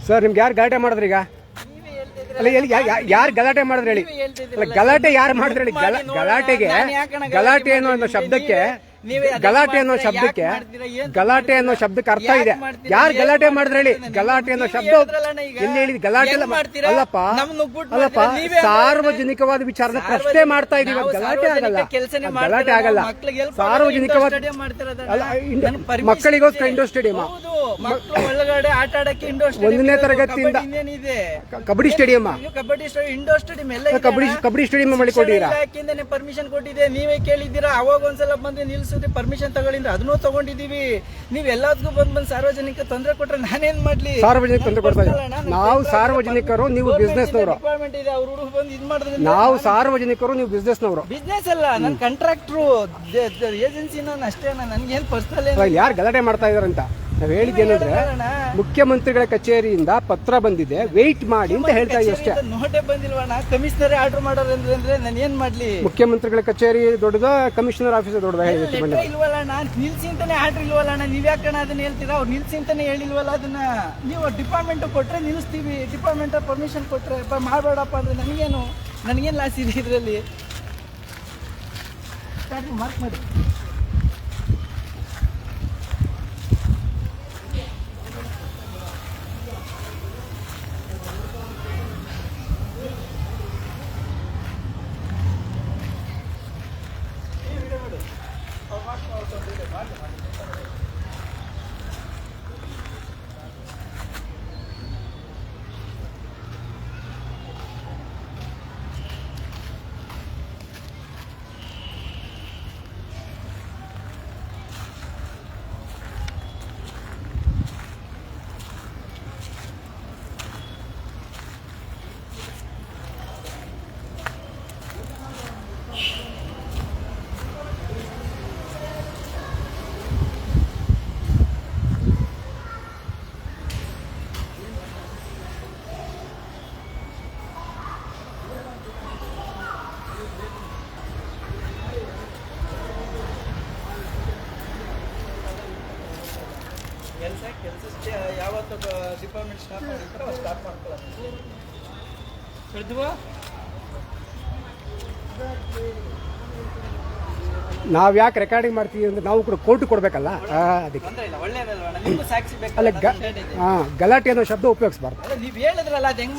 Sir ನಿಮ್ಗೆ ಯಾರು ಗಲಾಟೆ ಮಾಡಿದ್ರಿ ಈಗ? ಅಲ್ಲ ಯಾರು ಗಲಾಟೆ ಮಾಡಿದ್ರಿ ಹೇಳಿ? ಗಲಾಟೆ ಯಾರು ಮಾಡಿದ್ರಿ ಹೇಳಿ? ಗಲಾಟೆ ಅನ್ನೋ ಶಬ್ದಕ್ಕೆ ಗಲಾಟೆ ಅನ್ನೋ ಶಬ್ದಕ್ಕೆ ಅರ್ಥ ಇದೆ. ಯಾರು ಗಲಾಟೆ ಮಾಡಿದ್ರೆ ಹೇಳಿ? ಗಲಾಟೆ ಅನ್ನೋ ಶಬ್ದ ಎಲ್ಲಿ ಹೇಳಿದ್? ಗಲಾಟೆ ಅಲ್ಲಪ್ಪ, ಸಾರ್ವಜನಿಕವಾದ ವಿಚಾರದ ಪ್ರಶ್ನೆ ಮಾಡ್ತಾ ಇದೀವಿ. ಗಲಾಟೆ ಆಗಲ್ಲ. ಸಾರ್ವಜನಿಕವಾದ ಮಕ್ಕಳಿಗೋಸ್ಕರ ಇಂಡೋರ್ ಸ್ಟೇಡಿಯಂ, ಒಳಗಡೆ ಆಟ ಆಡಕ್ಕೆ ಇಂಡೋರ್ ಸ್ಟೇಡಿಯಂ, 1ನೇ ತರಗತಿಯಿಂದ ಕಬಡ್ಡಿ ಸ್ಟೇಡಿಯಂ, ಇಂಡೋರ್ ಸ್ಟೇಡಿಯಂ ಎಲ್ಲ ಕಬಡ್ಡಿ ಸ್ಟೇಡಿಯಂ ಮಾಡಿಕೊಟ್ಟಿದ್ದೀರಾ? ಪರ್ಮಿಷನ್ ಕೊಟ್ಟಿದೆ, ನೀವೇ ಕೇಳಿದ್ದೀರಾ. ಅವಾಗ ಒಂದ್ಸಲ ಬಂದು ನಿಲ್ಸಿದ್ರೆ ಪರ್ಮಿಷನ್ ತಗೊಂಡಿದ್ರೆ ಅದನ್ನೂ ತಗೊಂಡಿದೀವಿ. ನೀವ್ ಎಲ್ಲದಕ್ಕೂ ಬಂದ್ ಸಾರ್ವಜನಿಕ ತೊಂದರೆ ಕೊಟ್ರೆ ನಾನೇನ್ ಮಾಡ್ಲಿ? ಸಾರ್ವಜನಿಕ ತೊಂದರೆ ಕೊಡ್ತಾ ಇದ್ದೀವಿ ನಾವು. ಸಾರ್ವಜನಿಕರು, ನೀವು ಬಿಸ್ನೆಸ್ ನವರು. ಡಿಪಾರ್ಟ್ಮೆಂಟ್ ಇದೆ, ಅವ್ರು ಹುಡುಗ ಬಂದು ಇದ್ ಮಾಡಿದ್ರೆ ನಾವು ಸಾರ್ವಜನಿಕರು, ನೀವು ಬಿಸ್ನೆಸ್ ನವರು. ಬಿಸ್ನೆಸ್ ಅಲ್ಲ, ನನ್ ಕಾಂಟ್ರಾಕ್ಟ್ರು, ಏಜೆನ್ಸಿ ನಾನು ಅಷ್ಟೇ. ನನ್ಗೇನ್ ಪರ್ಸನಲ್ ಯಾರು ಗಲಾಟೆ ಮಾಡ್ತಾ ಇದಾರಂತ ನಾವ್ ಹೇಳಿದ್ದೇನಂದ್ರೆ, ಮುಖ್ಯಮಂತ್ರಿಗಳ ಕಚೇರಿಯಿಂದ ಪತ್ರ ಬಂದಿದೆ, ವೇಟ್ ಮಾಡಿ ಅಂತ ಹೇಳ್ತಾ ಇದೀವಿ ಅಷ್ಟೇ. ನೋಟೇ ಬಂದಿಲ್ವಣ್ಣ, ಕಮಿಷನರ್ ಆರ್ಡರ್ ಮಾಡೋರು ಅಂದ್ರೆ ನಾನು ಏನ್ ಮಾಡ್ಲಿ? ಮುಖ್ಯಮಂತ್ರಿಗಳ ಕಚೇರಿ ದೊಡ್ಡದ, ಕಮಿಷನರ್ ಆಫೀಸ್ ದೊಡ್ಡದ? ಇಲ್ವಲ್ಲ, ನಿಲ್ಸಿ ಅಂತಾನೆ ಆರ್ಡರ್ ಇಲ್ವಲ್ಲ. ನೀವ್ ಯಾಕಣ್ಣ ಅದನ್ನ ಹೇಳ್ತೀರಾ? ಅವ್ರು ನಿಲ್ಸಿ ಅಂತಾನೆ ಹೇಳಿಲ್ವಲ್ಲ. ಅದನ್ನ ನೀವು ಡಿಪಾರ್ಟ್ಮೆಂಟ್ ಕೊಟ್ರೆ ನಿಲ್ಲಿಸ್ತೀವಿ, ಡಿಪಾರ್ಟ್ಮೆಂಟ್ ಪರ್ಮಿಷನ್ ಕೊಟ್ರೆ ಮಾಡಬೇಡಪ್ಪ ಅಂದ್ರೆ ನನಗೇನ್ ಲಾಸ್ ಇದೆ ಇದರಲ್ಲಿ? ಮಾರ್ಕ್ ಮಾಡಿ. ಕೆಲಸ ಯಾವತ್ತು ಡಿಪಾರ್ಟ್ಮೆಂಟ್ ಸ್ಟಾಪ್ ಮಾಡಿರ್ತಾರೆ ಅವ್ರು ಸ್ಟಾಪ್ ಮಾಡ್ಕೊಳ್ಳೋದು. ನಾವ್ ಯಾಕೆ ರೆಕಾರ್ಡಿಂಗ್ ಮಾಡ್ತೀವಿ ಅಂದ್ರೆ ನಾವು ಕೂಡ ಕೋರ್ಟ್ ಕೊಡ್ಬೇಕಲ್ಲ, ಅದಕ್ಕೆ. ಅಲ್ಲ, ಗಲಾಟೆ ಅನ್ನೋ ಶಬ್ದ ಉಪಯೋಗಿಸಬಾರ್ದು.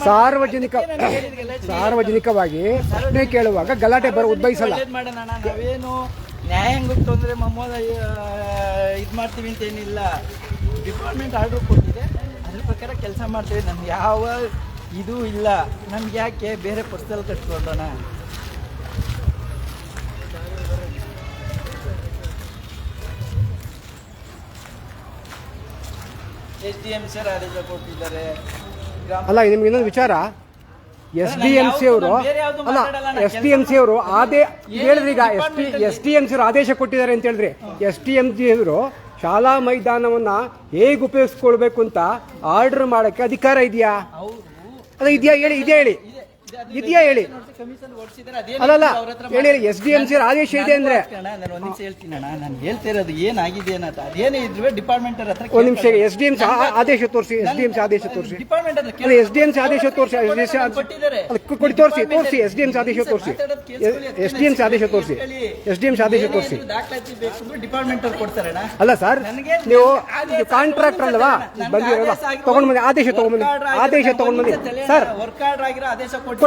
ಸಾರ್ವಜನಿಕವಾಗಿ ಪ್ರಶ್ನೆ ಕೇಳುವಾಗ ಗಲಾಟೆ ಉದ್ಭವಿಸಲ್ಲ. ನಾವೇನು ನ್ಯಾಯಾಂಗಕ್ಕೆ ತೊಂದರೆ ಇದು ಮಾಡ್ತೀವಿ ಅಂತ ಏನಿಲ್ಲ. ಡಿಪಾರ್ಟ್ಮೆಂಟ್ ಆರ್ಡರ್ ಕೊಟ್ಟಿದೆ, ಅದ್ರ ಪ್ರಕಾರ ಕೆಲಸ ಮಾಡ್ತೀವಿ. ನಮ್ಗೆ ಯಾವ ಇದು ಇಲ್ಲ. ನಮ್ಗೆ ಯಾಕೆ ಬೇರೆ ಪರ್ಸನಲ್ ಕಟ್ಕೊಳ್ಳೋಣ? SDMC ಆದೇಶ ಕೊಟ್ಟಿದ್ದಾರೆ. ಅಲ್ಲ, ನಿಮ್ಗೆ ಇನ್ನೊಂದು ವಿಚಾರ, SDMC ಅವರು ಹೇಳಿದ್ರಿ. ಈಗ SDMC ಅವರು ಆದೇಶ ಕೊಟ್ಟಿದ್ದಾರೆ ಅಂತ ಹೇಳಿದ್ರಿ. SDMC ಅವರು ಶಾಲಾ ಮೈದಾನವನ್ನ ಹೇಗೆ ಉಪಯೋಗಿಸ್ಕೊಳ್ಬೇಕು ಅಂತ ಆರ್ಡರ್ ಮಾಡಕ್ಕೆ ಅಧಿಕಾರ ಇದೆಯಾ? ಅದ ಇದೆಯಾ ಹೇಳಿ? ಇದೆಯಾ ಹೇಳಿ? ಅಲ್ಲಲ್ಲ ಹೇಳಿ, SDMC ಆದೇಶ ಇದೆ ಅಂದ್ರೆ. ನಾನು ಒಂದ್ ನಿಮಿಷ ಹೇಳ್ತೀನಿ ಅಣ್ಣ, ನಾನು ಹೇಳ್ತಿರೋದು ಏನಾಗಿದೆ ಅನ್ನೋದು. ಅದೇನೇ ಇದ್ರೆ ಡಿಪಾರ್ಟ್ಮೆಂಟ್ ಹತ್ರ ಒಂದ್ ನಿಮಿಷ. SDMC ಆದೇಶ ತೋರಿಸಿ. SDMC ಆದೇಶ ತೋರಿಸಿ. ಡಿಪಾರ್ಟ್ಮೆಂಟ್ ಹತ್ರ SDMC ಆದೇಶ ತೋರಿಸಿ. ತೋರಿಸಿ SDMC ಆದೇಶ ತೋರಿಸಿ. SDMC ಆದೇಶ ತೋರಿಸಿ. SDMC ಆದೇಶ ತೋರಿಸಿ. ಡಿಪಾರ್ಟ್ಮೆಂಟ್ ಅವ್ರು ಕೊಡ್ತಾರೆ. ಅಲ್ಲ ಸರ್, ನೀವು ಕಾಂಟ್ರಾಕ್ಟರ್ ಅಲ್ವಾ? ಬಂದಿರಲ್ವಾ? ತಗೊಂಡ್ ಬನ್ನಿ, ಆದೇಶ ತಗೊಂಡ್ ಬನ್ನಿ. ತಗೊಂಡ್ ಬನ್ನಿ ಸರ್. ವರ್ಕ್ ಆರ್ಡರ್ ಆಗಿರೋ ಆದೇಶ ಕೊಡಿ.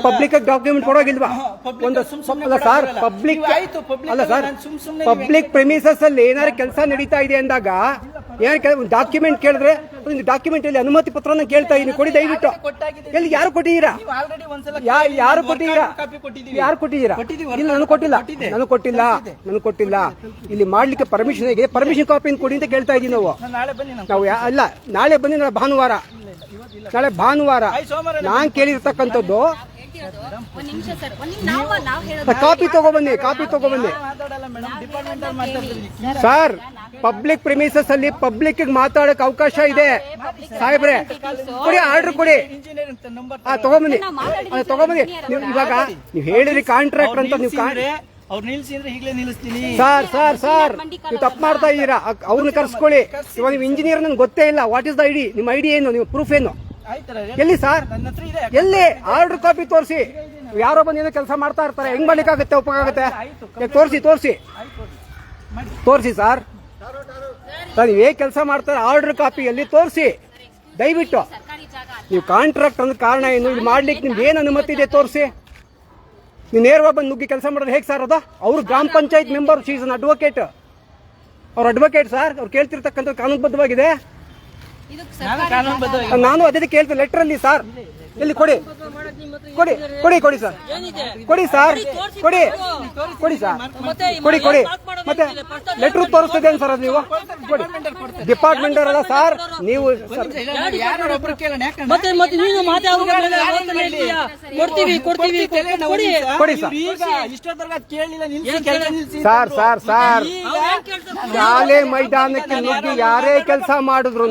ಪಬ್ಲಿಕ್ ಡಾಕ್ಯುಮೆಂಟ್ ಕೊಡೋಗಿಲ್ವಾ? ಸರ್, ಪಬ್ಲಿಕ್ ಪ್ರೆಮಿಸಸ್ ಅಲ್ಲಿ ಏನಾದ್ರು ಕೆಲಸ ನಡೀತಾ ಇದೆ ಅಂದಾಗ ಡಾಕ್ಯುಮೆಂಟ್ ಕೇಳಿದ್ರೆ ಡಾಕ್ಯುಮೆಂಟ್ ಅಲ್ಲಿ ಅನುಮತಿ ಪತ್ರನ ಕೇಳ್ತಾ ಇದೀನಿ, ಕೊಡಿ ದಯವಿಟ್ಟು. ಎಲ್ಲಿ ಯಾರು ಕೊಟ್ಟಿದ್ದೀರಾ? ಯಾರು ಕೊಟ್ಟಿದ್ದೀರಾ? ಇಲ್ಲ, ನನಗೆ ಕೊಟ್ಟಿಲ್ಲ. ಇಲ್ಲಿ ಮಾಡ್ಲಿಕ್ಕೆ ಪರ್ಮಿಷನ್ ಹೇಗೆ? ಪರ್ಮಿಷನ್ ಕಾಪಿ ಕೊಡಿ ಅಂತ ಕೇಳ್ತಾ ಇದೀವಿ ನಾವು. ಅಲ್ಲ, ನಾಳೆ ಬನ್ನಿ. ನಾಳೆ ಭಾನುವಾರ ನಾನ್ ಕೇಳಿರ್ತಕ್ಕಂಥದ್ದು. ಕಾಪಿ ತಗೊಬನ್ನಿ. ಸರ್, ಪಬ್ಲಿಕ್ ಪ್ರಿಮಿಸಸ್ ಅಲ್ಲಿ ಪಬ್ಲಿಕ್ ಮಾತಾಡಕ್ ಅವಕಾಶ ಇದೆ ಸಾಹೇಬ್ರೆ. ಕೊಡಿ ಆರ್ಡರ್ ಕೊಡಿ. ಇಂಜಿನಿಯರ್ ನಂಬರ್ ತಗೊಂಬನ್ನಿ ತಗೊಂಬನ್ನಿ. ನೀವು ಇವಾಗ ನೀವು ಹೇಳಿದ್ರಿ ಕಾಂಟ್ರಾಕ್ಟರ್ ಅಂತ ನೀವು ಅವ್ರು ನಿಲ್ಸಿ ಅಂದ್ರೆ ಈಗಲೇ ನಿಲ್ಲಿಸ್ತೀನಿ. ಸರ್ ನೀವು ತಪ್ಪು ಮಾಡ್ತಾ ಇದ್ದೀರಾ. ಅವ್ರನ್ನ ಕರ್ಸ್ಕೊಳ್ಳಿ. ಇವಾಗ ನೀವು ಇಂಜಿನಿಯರ್ ನನ್ಗೆ ಗೊತ್ತೇ ಇಲ್ಲ. What is the ID? ನಿಮ್ಮ ಐಡಿ ಏನು? ನಿಮ್ಮ ಪ್ರೂಫ್ ಏನು? ಎಲ್ಲಿ ಸರ್? ನನ್ನ ಹತ್ರ ಇದೆ. ಎಲ್ಲಿ? ಆರ್ಡರ್ ಕಾಪಿ ತೋರಿಸಿ. ಯಾರೋ ಬಂದು ಏನೋ ಕೆಲಸ ಮಾಡ್ತಾ ಇರ್ತಾರೆ. ಹೆಂಗ್ ಮಾಡ್ಲಿಕ್ಕಾಗತ್ತೆ? ಒಪ್ಪಕ್ಕಾಗತ್ತೆ? ತೋರಿಸಿ ಸರ್. ನೀವು ಹೇಗೆ ಕೆಲಸ ಮಾಡ್ತಾರೆ ಆರ್ಡರ್ ಕಾಪಿಯಲ್ಲಿ ತೋರಿಸಿ ದಯವಿಟ್ಟು. ನೀವು ಕಾಂಟ್ರಾಕ್ಟ್ ಅಂದ ಕಾರಣ ಏನು? ಇದು ಮಾಡ್ಲಿಕ್ಕೆ ನಿಮ್ಗೆ ಏನು ಅನುಮತಿ ಇದೆ ತೋರಿಸಿ. ನೀವು ನೇರವಾಗಿ ಬಂದು ನುಗ್ಗಿ ಕೆಲಸ ಮಾಡೋದು ಹೇಗೆ ಸರ್? ಅದ ಅವರು ಗ್ರಾಮ ಪಂಚಾಯತ್ ಮೆಂಬರ್, ಶೀಸ್ ಅನ್ ಅಡ್ವೊಕೇಟ್. ಅವ್ರ ಅಡ್ವೊಕೇಟ್ ಸರ್. ಅವ್ರು ಕೇಳ್ತಿರ್ತಕ್ಕಂಥ ಕಾನೂನುಬದ್ಧವಾಗಿದೆ. ನಾನು ಅದೇ ಕೇಳ್ತೀನಿ ಲೆಟರ್ ಅಲ್ಲಿ ಸರ್. ಎಲ್ಲಿ? ಕೊಡಿ ಸರ್. ಕೊಡಿ ಸರ್. ಮತ್ತೆ ಲೆಟರ್ ತೋರಿಸ್ತಿದ್ದೇನೆ ಸರ್. ಅದು ನೀವು ಕೊಡಿ. ಡಿಪಾರ್ಟ್ಮೆಂಟ್ ಅವರಲ್ಲ ಸರ್ ನೀವು. ಕೊಡಿ ಸರ್. ಶಾಲೆ ಮೈದಾನಕ್ಕೆ ನುಗ್ಗಿ ಯಾರೇ ಕೆಲಸ ಮಾಡಿದ್ರು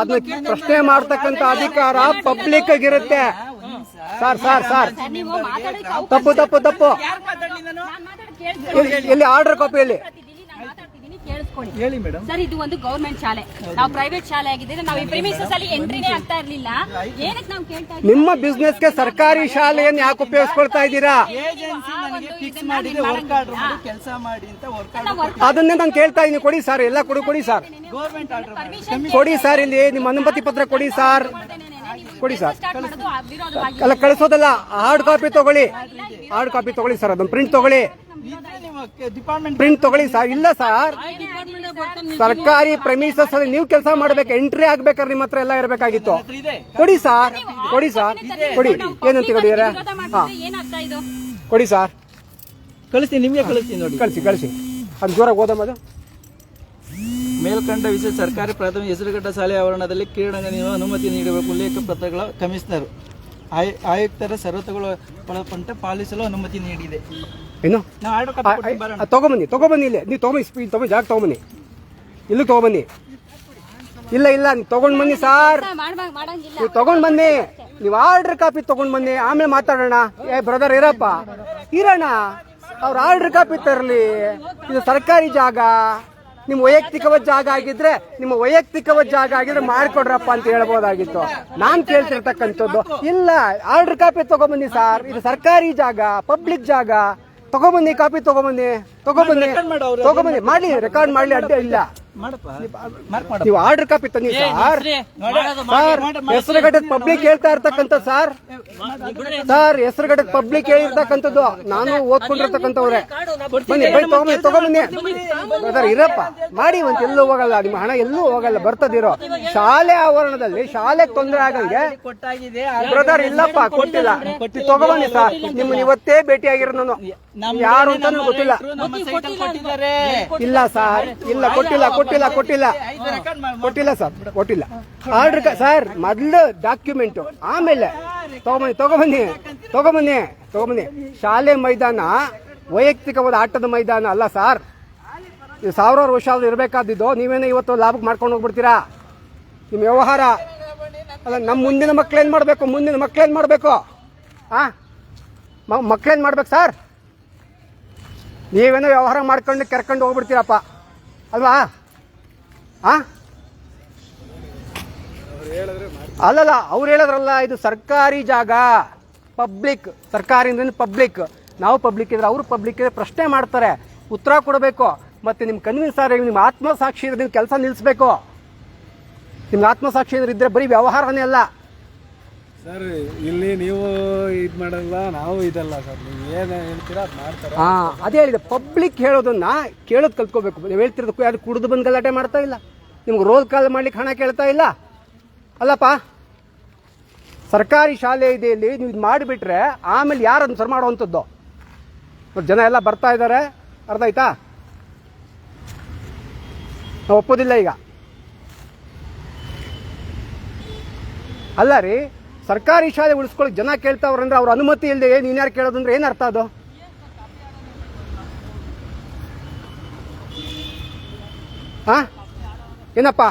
ಅದನ್ನ ಪ್ರಶ್ನೆ ಮಾಡ್ತಕ್ಕಂಥ ಅಧಿಕಾರ ಪಬ್ಲಿಕ್ ಆಗಿರುತ್ತೆ ಸರ್. ತಪ್ಪು. ಎಲ್ಲಿ ಆರ್ಡರ್ ಕಾಪಿಯಲ್ಲಿ? ಹೇಳಿ ಮೇಡಮ್. ಸರ್, ಇದು ಒಂದು ಗವರ್ಮೆಂಟ್ ಶಾಲೆ, ನಾವು ಪ್ರೈವೇಟ್ ಶಾಲೆ ಆಗಿದ್ರೆ ನಾವು ಈ ಪ್ರಿಮಿಸಸ್ ಅಲ್ಲಿ ಎಂಟ್ರಿನೇ ಆಗ್ತಾ ಇರ್ಲಿಲ್ಲ. ಏನಕ್ಕೆ ನಾವು ಕೇಳ್ತಾ ಇದ್ದೀವಿ? ನಿಮ್ಮ ಬಿಸ್ನೆಸ್ ಗೆ ಸರ್ಕಾರಿ ಶಾಲೆಯನ್ನು ಯಾಕೆ ಉಪಯೋಗಿಸ್ಕೊಳ್ತಾ ಇದ್ದೀರಾ? ಕೆಲಸ ಮಾಡಿ ಅಂತ ವರ್ಕ್ ಅದನ್ನೇ ನಾನು ಕೇಳ್ತಾ ಇದ್ದೀನಿ. ಕೊಡಿ ಸರ್. ಎಲ್ಲ ಕೊಡಿ ಸರ್. ಗವರ್ಮೆಂಟ್ ಆರ್ಡರ್ ಕೊಡಿ ಸರ್. ಇಲ್ಲಿ ನಿಮ್ಮ ಅನುಮತಿ ಪತ್ರ ಕೊಡಿ ಸರ್. ಅಲ್ಲ ಕಳಿಸೋದಲ್ಲ. ಹಾರ್ಡ್ ಕಾಪಿ ತಗೊಳ್ಳಿ ಸರ್. ಅದನ್ನ ಪ್ರಿಂಟ್ ತಗೊಳ್ಳಿ. ಸರ್. ಇಲ್ಲ ಸರ್, ಸರ್ಕಾರಿ ಪ್ರೆಮಿಸಸ್ ಅಲ್ಲಿ ನೀವು ಕೆಲಸ ಮಾಡ್ಬೇಕು. ಎಂಟ್ರಿ ಆಗ್ಬೇಕಾದ್ರೆ ನಿಮ್ಮ ಹತ್ರ ಎಲ್ಲ ಇರಬೇಕಾಗಿತ್ತು. ಕೊಡಿ ಸರ್. ಕೊಡಿ. ಏನಂತ ಕೊಡಿ ಸರ್. ಕಳಿಸ್ತೀನಿ, ನಿಮ್ಗೆ ಕಳಿಸ್ತೀನಿ ನೋಡಿ. ಕಳಿಸಿ. ಅದು ಜೋರಾಗಿ ಓದಮ್ಮ. ಮೇಲ್ಕಂಡ ವಿಷಯ ಸರ್ಕಾರಿ ಪ್ರಾಥಮಿಕ ಹೆಸರುಘಟ್ಟ ಶಾಲೆ ಆವರಣದಲ್ಲಿ ಕ್ರೀಡಾಂಗಣ ಅನುಮತಿ ನೀಡಬೇಕು. ಉಲ್ಲೇಖ ಪತ್ರಗಳ ಕಮಿಷನರ್ ಆಯುಕ್ತರ ಷರತ್ತುಗಳು ಒಳಪಟ್ಟ ಪಾಲಿಸಲು ಅನುಮತಿ ನೀಡಿದೆ. ಏನು? ತಗೊಂಬನ್ನಿ. ಇಲ್ಲಿ ನೀವು ತಗೊಂಬನ್ನಿ. ಜಾಗ ತಗೊಂಬನ್ನಿ. ಇಲ್ಲೂ ತಗೊಂಬನ್ನಿ. ಇಲ್ಲ ನೀವು ತಗೊಂಡ್ ಬನ್ನಿ ಸರ್. ನೀವು ತಗೊಂಡ್ ಬನ್ನಿ. ನೀವು ಆರ್ಡರ್ ಕಾಪಿ ತಗೊಂಡ್ ಬನ್ನಿ. ಆಮೇಲೆ ಮಾತಾಡೋಣ. ಬ್ರದರ್ ಇರೋಣ. ಅವ್ರ ಆರ್ಡರ್ ಕಾಪಿ ತರಲಿ. ಇದು ಸರ್ಕಾರಿ ಜಾಗ. ನಿಮ್ಮ ವೈಯಕ್ತಿಕವಾದ ಜಾಗ ಆಗಿದ್ರೆ ಮಾಡ್ಕೊಡ್ರಪ್ಪ ಅಂತ ಹೇಳ್ಬೋದಾಗಿತ್ತು. ನಾನ್ ಕೇಳ್ತಿರ್ತಕ್ಕಂಥದ್ದು ಇಲ್ಲ. ಆರ್ಡರ್ ಕಾಪಿ ತಗೊಂಬನ್ನಿ ಸರ್. ಇದು ಸರ್ಕಾರಿ ಜಾಗ, ಪಬ್ಲಿಕ್ ಜಾಗ. ತಗೊಂಬನ್ನಿ. ಕಾಪಿ ತಗೊಂಬನ್ನಿ. ಮಾಡ್ಲಿ, ರೆಕಾರ್ಡ್ ಮಾಡ್ಲಿ. ಅಡ್ಡ ಇಲ್ಲ. ನೀವು ಆರ್ಡರ್ ಕಾಪಿ ತನ್ನಿ ಸರ್. ಹೆಸರುಘಟ್ಟದ ಪಬ್ಲಿಕ್ ಹೇಳ್ತಾ ಇರ್ತಕ್ಕಂಥ ಸರ್. ಹೆಸರುಘಟ್ಟದ ಪಬ್ಲಿಕ್ ಹೇಳಿರ್ತಕ್ಕಂಥದ್ದು. ನಾನು ಓದ್ಕೊಂಡಿರ್ತಕ್ಕಂಥವ್ರೆ. ತಗೊಂಬನ್ನಿ. ಇರಪ್ಪ ಮಾಡಿ. ಒಂದ್ ಎಲ್ಲೂ ಹೋಗಲ್ಲ. ನಿಮ್ಮ ಹಣ ಎಲ್ಲೂ ಹೋಗಲ್ಲ. ಬರ್ತದಿರೋ ಶಾಲೆ ಆವರಣದಲ್ಲಿ ಶಾಲೆಗೆ ತೊಂದರೆ ಆಗಂಗೆ ಬ್ರದರ್. ಇಲ್ಲಪ್ಪ, ಕೊಟ್ಟಿಲ್ಲ. ತಗೊಂಬನ್ನಿ ಸರ್. ನಿಮ್ಮನ್ನ ಇವತ್ತೇ ಭೇಟಿ ಆಗಿರೋ ನಾನು. ಯಾರು ಅಂತ ಗೊತ್ತಿಲ್ಲ. ಇಲ್ಲ ಸರ್. ಇಲ್ಲ, ಕೊಟ್ಟಿಲ್ಲ ಸರ್. Order sir. ಮೊದಲು ಡಾಕ್ಯುಮೆಂಟ್, ಆಮೇಲೆ ತಗೊಂಬನ್ನಿ. ಶಾಲೆ ಮೈದಾನ ವೈಯಕ್ತಿಕವಾದ ಆಟದ ಮೈದಾನ ಅಲ್ಲ ಸರ್. ಇದು ಸಾವಿರಾರು ವರ್ಷ ಆದ್ರೂ ಇರಬೇಕಾದಿದ್ದು. ನೀವೇನೋ ಇವತ್ತು ಲಾಭಕ್ಕೆ ಮಾಡ್ಕೊಂಡು ಹೋಗ್ಬಿಡ್ತೀರಾ. ನಿಮ್ಮ ವ್ಯವಹಾರ ಅಲ್ಲ. ನಮ್ಮ ಮುಂದಿನ ಮಕ್ಳೇನ್ ಮಾಡ್ಬೇಕು? ಮಕ್ಳೇನ್ ಮಾಡ್ಬೇಕು ಸರ್? ನೀವೇನೋ ವ್ಯವಹಾರ ಮಾಡ್ಕೊಂಡು ಕರ್ಕೊಂಡು ಹೋಗ್ಬಿಡ್ತೀರಪ್ಪ ಅಲ್ವಾ? ಅಲ್ಲಲ್ಲ, ಅವ್ರು ಹೇಳಿದ್ರಲ್ಲ ಇದು ಸರ್ಕಾರಿ ಜಾಗ, ಪಬ್ಲಿಕ್. ಸರ್ಕಾರದಿಂದ ಪಬ್ಲಿಕ್. ನಾವು ಪಬ್ಲಿಕ್ ಇದ್ರೆ ಅವರು ಪಬ್ಲಿಕ್ ಇದ್ರೆ ಪ್ರಶ್ನೆ ಮಾಡ್ತಾರೆ. ಉತ್ತರ ಕೊಡಬೇಕು. ಮತ್ತೆ ನಿಮ್ ಕನ್ವಿನ್ಸ್ ಆದ್ರೆ ನಿಮ್ಮ ಆತ್ಮಸಾಕ್ಷಿ ಇದ್ರೆ ನೀವು ಕೆಲಸ ನಿಲ್ಲಿಸಬೇಕು. ನಿಮ್ಗೆ ಆತ್ಮಸಾಕ್ಷಿ ಇದ್ರೆ ಬರೀ ವ್ಯವಹಾರನೇ ಅಲ್ಲ ಸರ್. ಇಲ್ಲಿ ನೀವು ಇದು ಮಾಡಲ್ಲ, ನಾವು ಇದಲ್ಲ ಸರ್. ನೀವು ಏನು ಹೇಳ್ತೀರಾ ಅದು ಮಾಡ್ತಾರೆ. ಅದೇ ಹೇಳಿದೆ. ಪಬ್ಲಿಕ್ ಹೇಳೋದನ್ನ ಕೇಳೋದು ಕಲ್ತ್ಕೋಬೇಕು. ನೀವು ಹೇಳ್ತಿರೋದಕ್ಕೂ ಯಾರು ಕುಡಿದು ಬಂದು ಗಲಾಟೆ ಮಾಡ್ತಾ ಇಲ್ಲ. ನಿಮ್ಗೆ ರೋಲ್ ಕಾಲ್ ಮಾಡ್ಲಿಕ್ಕೆ ಹಣ ಕೇಳ್ತಾ ಇಲ್ಲ ಅಲ್ಲಪ್ಪ. ಸರ್ಕಾರಿ ಶಾಲೆ ಇದೆ ಇಲ್ಲಿ. ನೀವು ಇದು ಮಾಡಿಬಿಟ್ರೆ ಆಮೇಲೆ ಯಾರು ಅನುಸರ ಮಾಡುವಂಥದ್ದು? ಜನ ಎಲ್ಲ ಬರ್ತಾ ಇದ್ದಾರೆ. ಅರ್ಥ ಆಯ್ತಾ? ನಾವು ಒಪ್ಪೋದಿಲ್ಲ ಈಗ. ಅಲ್ಲ ರೀ, ಸರ್ಕಾರಿ ಶಾಲೆ ಉಳಿಸ್ಕೊಳ್ಳಿ ಜನ ಕೇಳ್ತಾವ್ರಂದ್ರೆ ಅವ್ರ ಅನುಮತಿ ಇಲ್ಲದೆ ನೀನ್ ಯಾರು ಕೇಳೋದಂದ್ರೆ ಏನ್ ಅರ್ಥ ಅದು? ಹಾ ಏನಪ್ಪ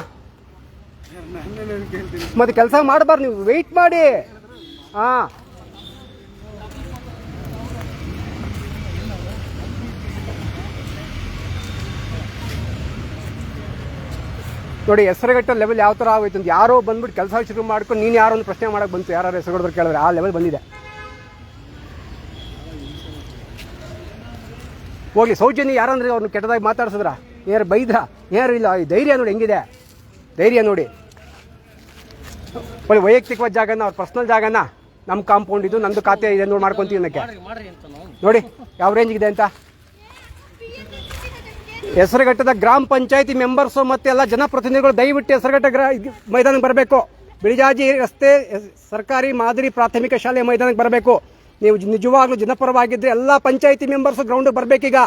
ನಾನೇನು ಕೇಳ್ತೀನಿ. ಮತ್ತೆ ಕೆಲಸ ಮಾಡಬಾರ್ದು, ನೀವು ವೆಯ್ಟ್ ಮಾಡಿ. ಹಾ ನೋಡಿ, ಹೆಸರುಗಟ್ಟ ಲೆವೆಲ್ ಯಾವ ಥರ ಆಗೋಯ್ತು ಅಂತ. ಯಾರೋ ಬಂದ್ಬಿಟ್ಟು ಕೆಲಸ ಶುರು ಮಾಡ್ಕೊಂಡು ನೀನು ಯಾರೋ ಒಂದು ಪ್ರಶ್ನೆ ಮಾಡಕ್ಕೆ ಬಂತು, ಯಾರು ಹೆಸರುಗಟ್ಟರು ಕೇಳಿದ್ರೆ ಆ ಲೆವೆಲ್ ಬಂದಿದೆ. ಹೋಗಿ ಸೌಜನ್ಯ ಯಾರಂದ್ರೆ ಅವ್ರನ್ನ ಕೆಟ್ಟದಾಗಿ ಮಾತಾಡ್ಸಿದ್ರ, ಏನಾರು ಬೈದ್ರ, ಏನಾರು ಇಲ್ಲ. ಈ ಧೈರ್ಯ ನೋಡಿ ಹೆಂಗಿದೆ, ಧೈರ್ಯ ನೋಡಿ. ಒಳ್ಳೆ ವೈಯಕ್ತಿಕವಾದ ಜಾಗನ, ಅವ್ರ ಪರ್ಸ್ನಲ್ ಜಾಗನ ನಮ್ಮ ಕಾಂಪೌಂಡ್ ಇದು, ನಂದು ಖಾತೆ ಇದೆ ನೋಡಿ ಮಾಡ್ಕೊತೀವಿ ಅನ್ನಕ್ಕೆ. ನೋಡಿ ಯಾವ ರೇಂಜ್ಗಿದೆ ಅಂತ. ಹೆಸರುಘಟ್ಟದ ಗ್ರಾಮ ಪಂಚಾಯತಿ ಮೆಂಬರ್ಸು ಮತ್ತು ಎಲ್ಲ ಜನಪ್ರತಿನಿಧಿಗಳು ದಯವಿಟ್ಟು ಹೆಸರುಘಟ್ಟ ಮೈದಾನಕ್ಕೆ ಬರಬೇಕು. ಬಿಳಿಜಾಜಿ ರಸ್ತೆ ಸರ್ಕಾರಿ ಮಾದರಿ ಪ್ರಾಥಮಿಕ ಶಾಲೆ ಮೈದಾನಕ್ಕೆ ಬರಬೇಕು. ನೀವು ನಿಜವಾಗ್ಲೂ ಜನಪರವಾಗಿದ್ದರೆ ಎಲ್ಲ ಪಂಚಾಯತಿ ಮೆಂಬರ್ಸ್ ಗ್ರೌಂಡಿಗೆ ಬರಬೇಕೀಗ.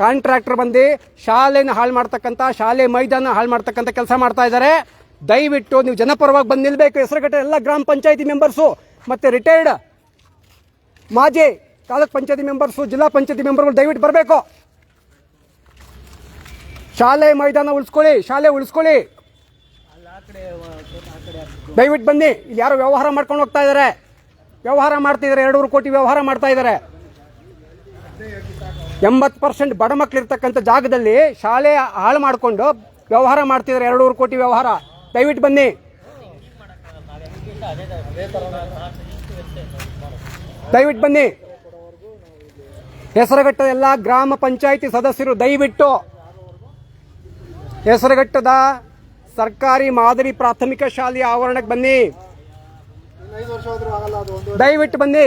ಕಾಂಟ್ರಾಕ್ಟರ್ ಬಂದು ಶಾಲೆನ ಹಾಳು ಮಾಡ್ತಕ್ಕಂಥ, ಶಾಲೆ ಮೈದಾನ ಹಾಳು ಮಾಡ್ತಕ್ಕಂಥ ಕೆಲಸ ಮಾಡ್ತಾ ಇದ್ದಾರೆ. ದಯವಿಟ್ಟು ನೀವು ಜನಪರವಾಗಿ ಬಂದು ನಿಲ್ಲಬೇಕು. ಹೆಸರುಘಟ್ಟ ಎಲ್ಲ ಗ್ರಾಮ ಪಂಚಾಯತಿ ಮೆಂಬರ್ಸು ಮತ್ತು ರಿಟೈರ್ಡ್ ಮಾಜಿ ತಾಲೂಕ್ ಪಂಚಾಯತಿ ಮೆಂಬರ್ಸು, ಜಿಲ್ಲಾ ಪಂಚಾಯತಿ ಮೆಂಬರ್ಗಳು ದಯವಿಟ್ಟು ಬರಬೇಕು. ಶಾಲೆ ಮೈದಾನ ಉಳಿಸ್ಕೊಳ್ಳಿ, ಶಾಲೆ ಉಳಿಸ್ಕೊಳ್ಳಿ. ದಯವಿಟ್ಟು ಬನ್ನಿ. ಇಲ್ಲಿ ಯಾರೋ ವ್ಯವಹಾರ ಮಾಡ್ಕೊಂಡು ಹೋಗ್ತಾ ಇದ್ದಾರೆ, ವ್ಯವಹಾರ ಮಾಡ್ತಿದ್ದಾರೆ, 2 ಕೋಟಿ ವ್ಯವಹಾರ ಮಾಡ್ತಾ ಇದ್ದಾರೆ. 80% ಬಡ ಮಕ್ಕಳಿರ್ತಕ್ಕಂಥ ಜಾಗದಲ್ಲಿ ಶಾಲೆ ಹಾಳು ಮಾಡಿಕೊಂಡು ವ್ಯವಹಾರ ಮಾಡ್ತಿದ್ದಾರೆ, 2 ಕೋಟಿ ವ್ಯವಹಾರ. ದಯವಿಟ್ಟು ಬನ್ನಿ, ದಯವಿಟ್ಟು ಬನ್ನಿ. ಹೆಸರುಘಟ್ಟದ ಎಲ್ಲ ಗ್ರಾಮ ಪಂಚಾಯಿತಿ ಸದಸ್ಯರು ದಯವಿಟ್ಟು ಹೆಸರುಘಟ್ಟದ ಸರ್ಕಾರಿ ಮಾದರಿ ಪ್ರಾಥಮಿಕ ಶಾಲೆಯ ಆವರಣಕ್ಕೆ ಬನ್ನಿ, ದಯವಿಟ್ಟು ಬನ್ನಿ.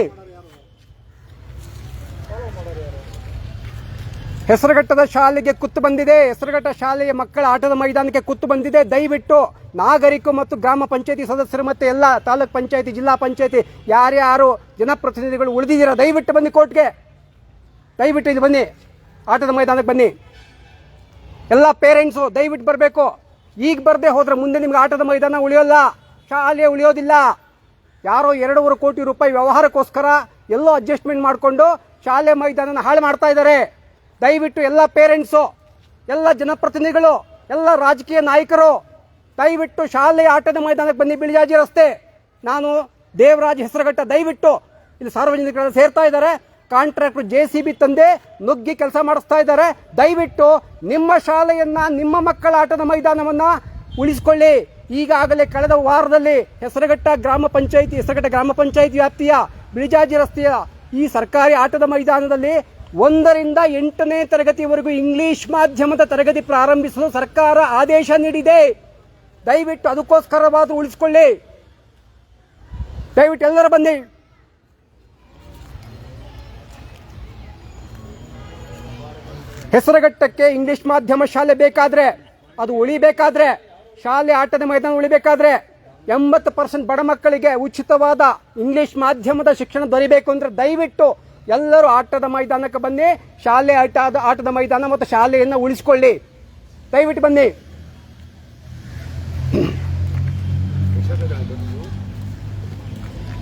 ಹೆಸರುಘಟ್ಟದ ಶಾಲೆಗೆ ಕುತ್ತು ಬಂದಿದೆ, ಹೆಸರುಘಟ್ಟ ಶಾಲೆಯ ಮಕ್ಕಳ ಆಟದ ಮೈದಾನಕ್ಕೆ ಕುತ್ತು ಬಂದಿದೆ. ದಯವಿಟ್ಟು ನಾಗರಿಕರು ಮತ್ತು ಗ್ರಾಮ ಪಂಚಾಯತಿ ಸದಸ್ಯರು ಮತ್ತು ಎಲ್ಲ ತಾಲೂಕ್ ಪಂಚಾಯತಿ, ಜಿಲ್ಲಾ ಪಂಚಾಯತಿ ಯಾರ್ಯಾರು ಜನಪ್ರತಿನಿಧಿಗಳು ಉಳಿದಿದ್ದೀರಾ ದಯವಿಟ್ಟು ಬನ್ನಿ ಕೋರ್ಟ್ಗೆ, ದಯವಿಟ್ಟು ಇಲ್ಲಿ ಬನ್ನಿ, ಆಟದ ಮೈದಾನಕ್ಕೆ ಬನ್ನಿ. ಎಲ್ಲ ಪೇರೆಂಟ್ಸು ದಯವಿಟ್ಟು ಬರಬೇಕು. ಈಗ ಬರದೆ ಹೋದ್ರೆ ಮುಂದೆ ನಿಮ್ಗೆ ಆಟದ ಮೈದಾನ ಉಳಿಯೋಲ್ಲ, ಶಾಲೆ ಉಳಿಯೋದಿಲ್ಲ. ಯಾರೋ 2.5 ಕೋಟಿ ರೂಪಾಯಿ ವ್ಯವಹಾರಕ್ಕೋಸ್ಕರ ಎಲ್ಲೋ ಅಡ್ಜಸ್ಟ್ಮೆಂಟ್ ಮಾಡಿಕೊಂಡು ಶಾಲೆ ಮೈದಾನನ ಹಾಳು ಮಾಡ್ತಾ ಇದ್ದಾರೆ. ದಯವಿಟ್ಟು ಎಲ್ಲ ಪೇರೆಂಟ್ಸು, ಎಲ್ಲ ಜನಪ್ರತಿನಿಧಿಗಳು, ಎಲ್ಲ ರಾಜಕೀಯ ನಾಯಕರು ದಯವಿಟ್ಟು ಶಾಲೆಯ ಆಟದ ಮೈದಾನಕ್ಕೆ ಬನ್ನಿ. ಬಿಳಿಜಾಜಿ ರಸ್ತೆ, ನಾನು ದೇವರಾಜ್ ಹೆಸರುಘಟ್ಟ, ದಯವಿಟ್ಟು ಇಲ್ಲಿ ಸಾರ್ವಜನಿಕರೆಲ್ಲ ಸೇರ್ತಾ ಇದ್ದಾರೆ. ಕಾಂಟ್ರಾಕ್ಟರ್ JCB ತಂದೆ ನುಗ್ಗಿ ಕೆಲಸ ಮಾಡಿಸ್ತಾ ಇದ್ದಾರೆ. ದಯವಿಟ್ಟು ನಿಮ್ಮ ಶಾಲೆಯನ್ನ, ನಿಮ್ಮ ಮಕ್ಕಳ ಆಟದ ಮೈದಾನವನ್ನ ಉಳಿಸಿಕೊಳ್ಳಿ. ಈಗಾಗಲೇ ಕಳೆದ ವಾರದಲ್ಲಿ ಹೆಸರುಘಟ್ಟ ಗ್ರಾಮ ಪಂಚಾಯಿತಿ ವ್ಯಾಪ್ತಿಯ ಬಿಳಿಜಾಜಿ ರಸ್ತೆಯ ಈ ಸರ್ಕಾರಿ ಆಟದ ಮೈದಾನದಲ್ಲಿ 1ರಿಂದ 8ನೇ ತರಗತಿವರೆಗೂ ಇಂಗ್ಲಿಷ್ ಮಾಧ್ಯಮದ ತರಗತಿ ಪ್ರಾರಂಭಿಸಲು ಸರ್ಕಾರ ಆದೇಶ ನೀಡಿದೆ. ದಯವಿಟ್ಟು ಅದಕ್ಕೋಸ್ಕರವಾದರೂ ಉಳಿಸಿಕೊಳ್ಳಿ. ದಯವಿಟ್ಟು ಎಲ್ಲರೂ ಬನ್ನಿ. ಹೆಸರುಘಟ್ಟಕ್ಕೆ ಇಂಗ್ಲಿಷ್ ಮಾಧ್ಯಮ ಶಾಲೆ ಬೇಕಾದ್ರೆ, ಅದು ಉಳಿಬೇಕಾದ್ರೆ, ಶಾಲೆ ಆಟದ ಮೈದಾನ ಉಳಿಬೇಕಾದ್ರೆ 80% ಬಡ ಮಕ್ಕಳಿಗೆ ಉಚಿತವಾದ ಇಂಗ್ಲಿಷ್ ಮಾಧ್ಯಮದ ಶಿಕ್ಷಣ ದೊರೆಯಬೇಕು ಅಂದ್ರೆ ದಯವಿಟ್ಟು ಎಲ್ಲರೂ ಆಟದ ಮೈದಾನಕ್ಕೆ ಬನ್ನಿ. ಶಾಲೆ ಆಟದ ಮೈದಾನ ಮತ್ತು ಶಾಲೆಯನ್ನು ಉಳಿಸಿಕೊಳ್ಳಿ. ದಯವಿಟ್ಟು ಬನ್ನಿ.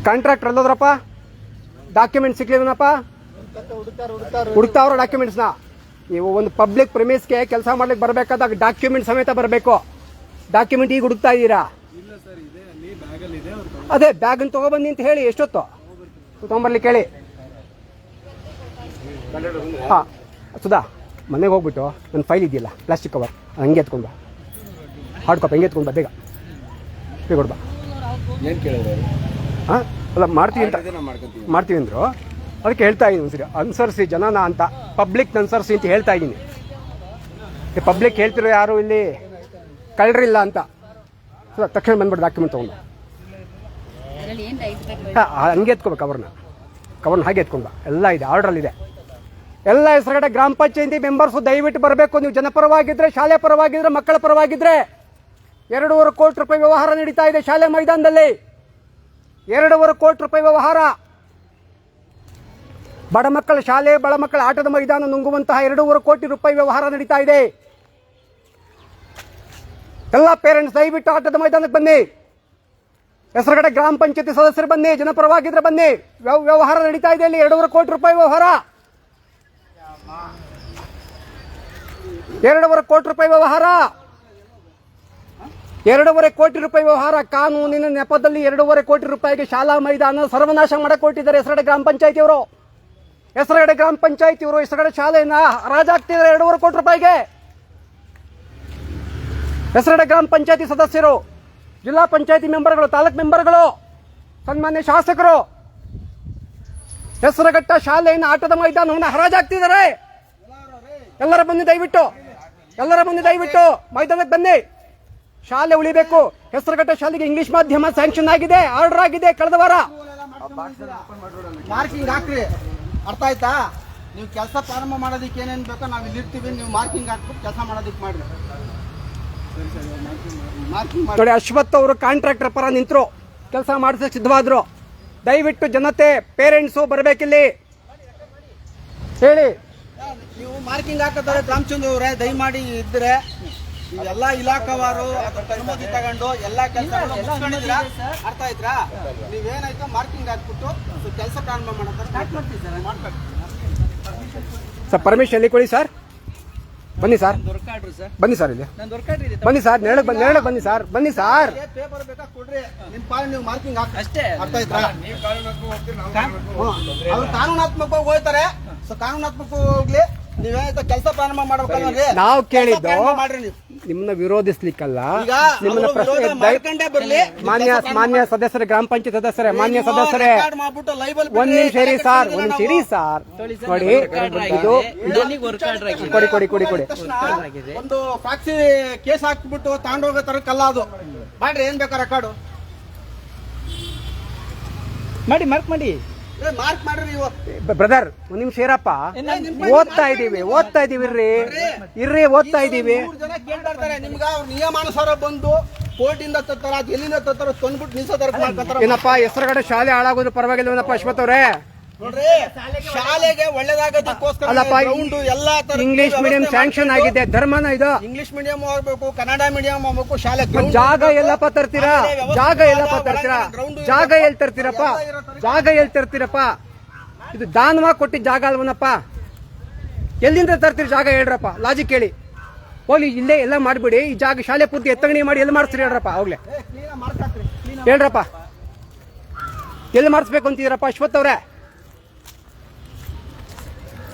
ಕಾಂಟ್ರಾಕ್ಟರ್ ಎಲ್ಲೋದ್ರಪ್ಪ? ಡಾಕ್ಯುಮೆಂಟ್ ಸಿಕ್ಲಿದನಪ್ಪ? ಹುಡುಕ್ತಾವ್ರ ಡಾಕ್ಯುಮೆಂಟ್ಸ್ನ. ನೀವು ಒಂದು ಪಬ್ಲಿಕ್ ಪ್ರಿಮಿಸ್ಗೆ ಕೆಲಸ ಮಾಡ್ಲಿಕ್ಕೆ ಬರಬೇಕಾದಾಗ ಡಾಕ್ಯುಮೆಂಟ್ ಸಮೇತ ಬರಬೇಕು. ಡಾಕ್ಯುಮೆಂಟ್ ಈಗ ಹುಡುಕ್ತಾ ಇದ್ದೀರಾ? ಅದೇ ಬ್ಯಾಗನ್ನು ತಗೊಬನ್ನಿ ಅಂತ ಹೇಳಿ. ಎಷ್ಟೊತ್ತು ತೊಗೊಂಬರ್ಲಿಕ್ಕೆ ಹೇಳಿ. ಹಾಂ ಸುಧಾ, ಮನೆಗೆ ಹೋಗ್ಬಿಟ್ಟು ನನ್ನ ಫೈಲ್ ಇದೆಯಲ್ಲ ಪ್ಲಾಸ್ಟಿಕ್ ಕವರ್ ಹಂಗೆ ಎತ್ಕೊಂಡು ಬಾ, ಹಾರ್ಡ್ ಕಾಪಿ ಹಂಗೆ ಎತ್ಕೊಂಡು ಬಾ, ಬೇಗ ಕೊಡ್ಬಾ. ಏನು ಕೇಳಿದ್ರೆ ಹಾಂ ಅಲ್ಲ ಮಾಡ್ತೀವಿ ಅಂದರು. ಅದಕ್ಕೆ ಹೇಳ್ತಾ ಇದ್ದೀನಿ ಒಂದ್ಸರಿ ಅನುಸರಿಸಿ ಜನನ ಅಂತ, ಪಬ್ಲಿಕ್ ಅನುಸರಿಸಿ ಅಂತ ಹೇಳ್ತಾ ಇದ್ದೀನಿ. ಪಬ್ಲಿಕ್ ಹೇಳ್ತಿರೋ ಯಾರು ಇಲ್ಲಿ ಕಳ್ರಿಲ್ಲ ಅಂತ. ತಕ್ಷಣ ಬಂದ್ಬಿಟ್ಟು ಡಾಕ್ಯುಮೆಂಟ್ ತೊಗೊಂಡು ಹಂಗೆ ಎತ್ಕೋಬೇಕು. ಕವರ್ನ ಹಾಗೆ ಎತ್ಕೊಂಡು ಬಾ. ಎಲ್ಲ ಇದೆ, ಆರ್ಡ್ರಲ್ಲಿದೆ. ಎಲ್ಲ ಹೆಸರುಘಟ್ಟ ಗ್ರಾಮ ಪಂಚಾಯತಿ ಮೆಂಬರ್ಸು ದಯವಿಟ್ಟು ಬರಬೇಕು. ನೀವು ಜನಪರವಾಗಿದ್ದರೆ, ಶಾಲೆ ಪರವಾಗಿದ್ದರೆ, ಮಕ್ಕಳ ಪರವಾಗಿದ್ದರೆ. 2.5 ಕೋಟಿ ರೂಪಾಯಿ ವ್ಯವಹಾರ ನಡೀತಾ ಇದೆ ಶಾಲೆ ಮೈದಾನದಲ್ಲಿ. 2.5 ಕೋಟಿ ರೂಪಾಯಿ ವ್ಯವಹಾರ. ಬಡ ಮಕ್ಕಳ ಶಾಲೆ, ಬಡ ಮಕ್ಕಳ ಆಟದ ಮೈದಾನ ನುಂಗುವಂತಹ 2.5 ಕೋಟಿ ರೂಪಾಯಿ ವ್ಯವಹಾರ ನಡೀತಾ ಇದೆ. ಎಲ್ಲ ಪೇರೆಂಟ್ಸ್ ದಯವಿಟ್ಟು ಆಟದ ಮೈದಾನಕ್ಕೆ ಬನ್ನಿ. ಹೆಸರುಘಟ್ಟ ಗ್ರಾಮ ಪಂಚಾಯತಿ ಸದಸ್ಯರು ಬನ್ನಿ, ಜನಪರವಾಗಿದ್ರೆ ಬನ್ನಿ. ವ್ಯವಹಾರ ನಡೀತಾ ಇದೆ ಇಲ್ಲಿ, 2.5 ಕೋಟಿ ರೂಪಾಯಿ ವ್ಯವಹಾರ. 2.5 ಕೋಟಿ ರೂಪಾಯಿ ವ್ಯವಹಾರ, 2.5 ಕೋಟಿ ರೂಪಾಯಿ ವ್ಯವಹಾರ. ಕಾನೂನಿನ ನೆಪದಲ್ಲಿ 2.5 ಕೋಟಿ ರೂಪಾಯಿಗೆ ಶಾಲಾ ಮೈದಾನ ಸರ್ವನಾಶ ಮಾಡಕ್ಕೆ ಕೊಟ್ಟಿದ್ದಾರೆ ಹೆಸರಗಡೆ ಗ್ರಾಮ ಪಂಚಾಯತಿಯವರು. ಹೆಸರಗಡೆ ಗ್ರಾಮ ಪಂಚಾಯತಿಯವರು ಹೆಸರಗಡೆ ಶಾಲೆಯನ್ನ ಹರಾಜಾಗ್ತಿದ್ದಾರೆ 2.5 ಕೋಟಿ ರೂಪಾಯಿಗೆ. ಹೆಸರಗಡೆ ಗ್ರಾಮ ಪಂಚಾಯತಿ ಸದಸ್ಯರು, ಜಿಲ್ಲಾ ಪಂಚಾಯತಿ ಮೆಂಬರ್ಗಳು, ತಾಲೂಕ್ ಮೆಂಬರ್ಗಳು, ಸನ್ಮಾನ್ಯ ಶಾಸಕರು ಹೆಸರುಘಟ್ಟ ಶಾಲೆಯನ್ನು ಆಟದ ಮೈದಾನವನ್ನು ಹರಾಜಾಗ್ತಿದ್ದಾರೆ. ಎಲ್ಲರ ಬನ್ನಿ ದಯವಿಟ್ಟು ಮೈದಾನಕ್ಕೆ ಬನ್ನಿ. ಶಾಲೆ ಉಳಿಬೇಕು. ಹೆಸರುಘಟ್ಟ ಶಾಲೆಗೆ ಇಂಗ್ಲಿಷ್ ಮಾಧ್ಯಮ ಸ್ಯಾಂಕ್ಷನ್ ಆಗಿದೆ, ಆರ್ಡರ್ ಆಗಿದೆ ಕಳೆದ ವಾರ. ಮಾರ್ಕಿಂಗ್ ಹಾಕ್ರಿ, ಅರ್ಥ ಆಯ್ತಾ? ನೀವು ಕೆಲಸ ಪ್ರಾರಂಭ ಮಾಡೋದಕ್ಕೆ ಏನೇನು ಬೇಕೋ ನಾವು ಇಲ್ಲಿ ಇರ್ತೀವಿ, ನೀವು ಮಾರ್ಕಿಂಗ್ ಹಾಕ್ಬಿಟ್ಟು ಕೆಲಸ ಮಾಡೋದಕ್ಕೆ ಮಾಡ್ರಿ. ಮಾರ್ಕಿಂಗ್ ಮಾಡಿ ನೋಡಿ, ಅಶ್ವಥ್ ಅವರು ಕಾಂಟ್ರಾಕ್ಟರ್ ಪರ ನಿಂತರು, ಕೆಲಸ ಮಾಡಿಸಕ್ಕೆ ಸಿದ್ಧವಾದ್ರು. ದಯವಿಟ್ಟು ಜನತೆ, ಪೇರೆಂಟ್ಸು ಬರಬೇಕಿಲ್ಲಿ ಹೇಳಿ. ನೀವು ಮಾರ್ಕಿಂಗ್ ಹಾಕೋತಾರೆ ರಾಮಚಂದ್ರ ಅವರೇ, ದಯಮಾಡಿ ಇದ್ರೆ ಎಲ್ಲ ಇಲಾಖಾವಾರು ಅನುಮತಿ ತಗೊಂಡು ಎಲ್ಲ ಕೆಲಸ ಅರ್ಥ ಆಯ್ತಾ? ನೀವೇನಾಯ್ತು ಮಾರ್ಕಿಂಗ್ ಹಾಕ್ಬಿಟ್ಟು ಕೆಲಸ ಪ್ರಾರಂಭ ಮಾಡ್ತಾರೆ. ಸರ್ ಪರ್ಮಿಷನ್ ಎಲ್ಲಿ ಕೊಡಿ ಸರ್. ಬನ್ನಿ ಸರ್, ದೊರಕಾಡ್ರು ಸರ್, ಬನ್ನಿ ಸರ್, ಇಲ್ಲಿ ನಾನು ದೊರಕಾಡ್ರಿ ಬನ್ನಿ ಸರ್, ನೆರಳಕ್ಕೆ ಬನ್ನಿ ಸರ್, ಬನ್ನಿ ಸರ್. ಪೇಪರ್ ಬೇಕಾ ಕೊಡ್ರಿ, ನಿಮ್ ಪಾಲು ನೀವು ಮಾರ್ಕಿಂಗ್ ಹಾಕಿ ಅಷ್ಟೇ. ಅರ್ಥ ಆಯ್ತಾ? ಅವ್ರು ಕಾನೂನಾತ್ಮಕವಾಗಿ ಹೋಗ್ತಾರೆ. ಸೊ ಕಾನೂನಾತ್ಮಕ ಹೋಗ್ಲಿ, ನೀವೇನಾಯ್ತು ಕೆಲಸ ಪ್ರಾರಂಭ ಮಾಡ್ಬೇಕಂದ್ರೆ ನಾವು ಕೇಳಿದ್ದು ಮಾಡ್ರಿ. ನೀವು ನಿಮ್ಮನ್ನ ವಿರೋಧಿಸ್ಲಿಕ್ಕಲ್ಲ, ಈಗ ನಿಮ್ಮನ್ನ ಪ್ರಶ್ನೆ ಮಾಡ್ಕೊಂಡೇ ಬರ್ಲಿ. ಮಾನ್ಯ ಸದಸ್ಯರೇ, ಗ್ರಾಮ ಪಂಚಾಯತ್ ಸದಸ್ಯರೇ, ಮಾನ್ಯ ಸದಸ್ಯರೇ, ರೆಕಾರ್ಡ್ ಮಾಡ್ಬಿಟ್ಟು ಲೈಬಲ್ ಒಂದ್ ನಿಮಿಷ ಇರಿ ಸರ್, ನೋಡಿ ಕೊಡಿ. ಒಂದು ಫ್ಯಾಕ್ಸಿ ಕೇಸ್ ಹಾಕ್ಬಿಟ್ಟು ತಗೊಂಡೋಗೋ ತರ ಕಲ್ಲ ಅದು ಮಾಡ್ರಿ. ಏನ್ ಬೇಕಾ ರೆಕಾರ್ಡು ಮಾಡಿ, ಮಾರ್ಕ್ ಮಾಡಿ, ಮಾರ್ಕ್ ಮಾಡ್ರಿ ನೀವು. ಬ್ರದರ್ ಒಂದ್ ನಿಮಿಷ ಇರಪ್ಪ, ಓದ್ತಾ ಇದೀವಿ ಇರ್ರಿ ಓದ್ತಾ ಇದೀವಿ. 3 ಜನ ಕೇಳ್ತಾ ಇರ್ತಾರೆ ನಿಮ್ಗ, ಅವ್ರ ನಿಯಮಾನುಸಾರ ಬಂದು ಕೋರ್ಟ್ ಇಂದ ತರ್ತಾರ, ಎಲ್ಲಿಂದ ತರ್ತಾರ ತಂದ್ಬಿಟ್ಟು ನಿಲ್ಸೋ ತರ ಮಾಡ್ಕೊತಾರ. ಏನಪ್ಪ ಹೆಸರುಗಡೆ ಶಾಲೆ ಹಾಳಾಗೋದು ಪರವಾಗಿಲ್ವೇನಪ್ಪ ಅಶ್ವಥ್ ಅವರೇ? ನೋಡ್ರಿ, ಶಾಲೆಗೆ ಒಳ್ಳೇದಾಗೋದಕ್ಕೋಸ್ಕರ ಅಲ್ಲಪ್ಪ, ಗ್ರೌಂಡ್ ಎಲ್ಲ ತರ ಇಂಗ್ಲಿಷ್ ಮೀಡಿಯಂ ಸ್ಯಾಂಕ್ಷನ್ ಆಗಿದೆ, ಧರ್ಮನ ಇದು. ಇಂಗ್ಲಿಷ್ ಮೀಡಿಯಂ ಹೋಗ್ಬೇಕು, ಕನ್ನಡ ಮೀಡಿಯಂ ಹೋಗ್ಬೇಕು, ಶಾಲೆ ಜಾಗ ಎಲ್ಲಪ್ಪ ತರ್ತೀರಾ? ಜಾಗ ಎಲ್ಲಿ ತರ್ತೀರಪ್ಪ? ಇದು ದಾನವಾಗಿ ಕೊಟ್ಟಿದ್ದ ಜಾಗ ಅಲ್ವನಪ್ಪ? ಎಲ್ಲಿಂದ ತರ್ತೀರಿ ಜಾಗ ಹೇಳ್ರಪ್ಪ, ಲಾಜಿಕ್ ಹೇಳಿ. ಹೋಗ್ಲಿ, ಇಲ್ಲೇ ಎಲ್ಲ ಮಾಡ್ಬಿಡಿ, ಈ ಜಾಗ ಶಾಲೆ ಪೂರ್ತಿ ಎತ್ತಗಣಿ ಮಾಡಿ ಎಲ್ಲಿ ಮಾಡಿಸ್ತೀರಿ ಹೇಳ್ರಪ್ಪ? ಹೋಗ್ಲಿ ಹೇಳ್ರಪ್ಪ, ಎಲ್ಲಿ ಮಾಡಿಸ್ಬೇಕು ಅಂತಿದ್ದೀರಪ್ಪ ಅಶ್ವಥ್ ಅವ್ರೆ?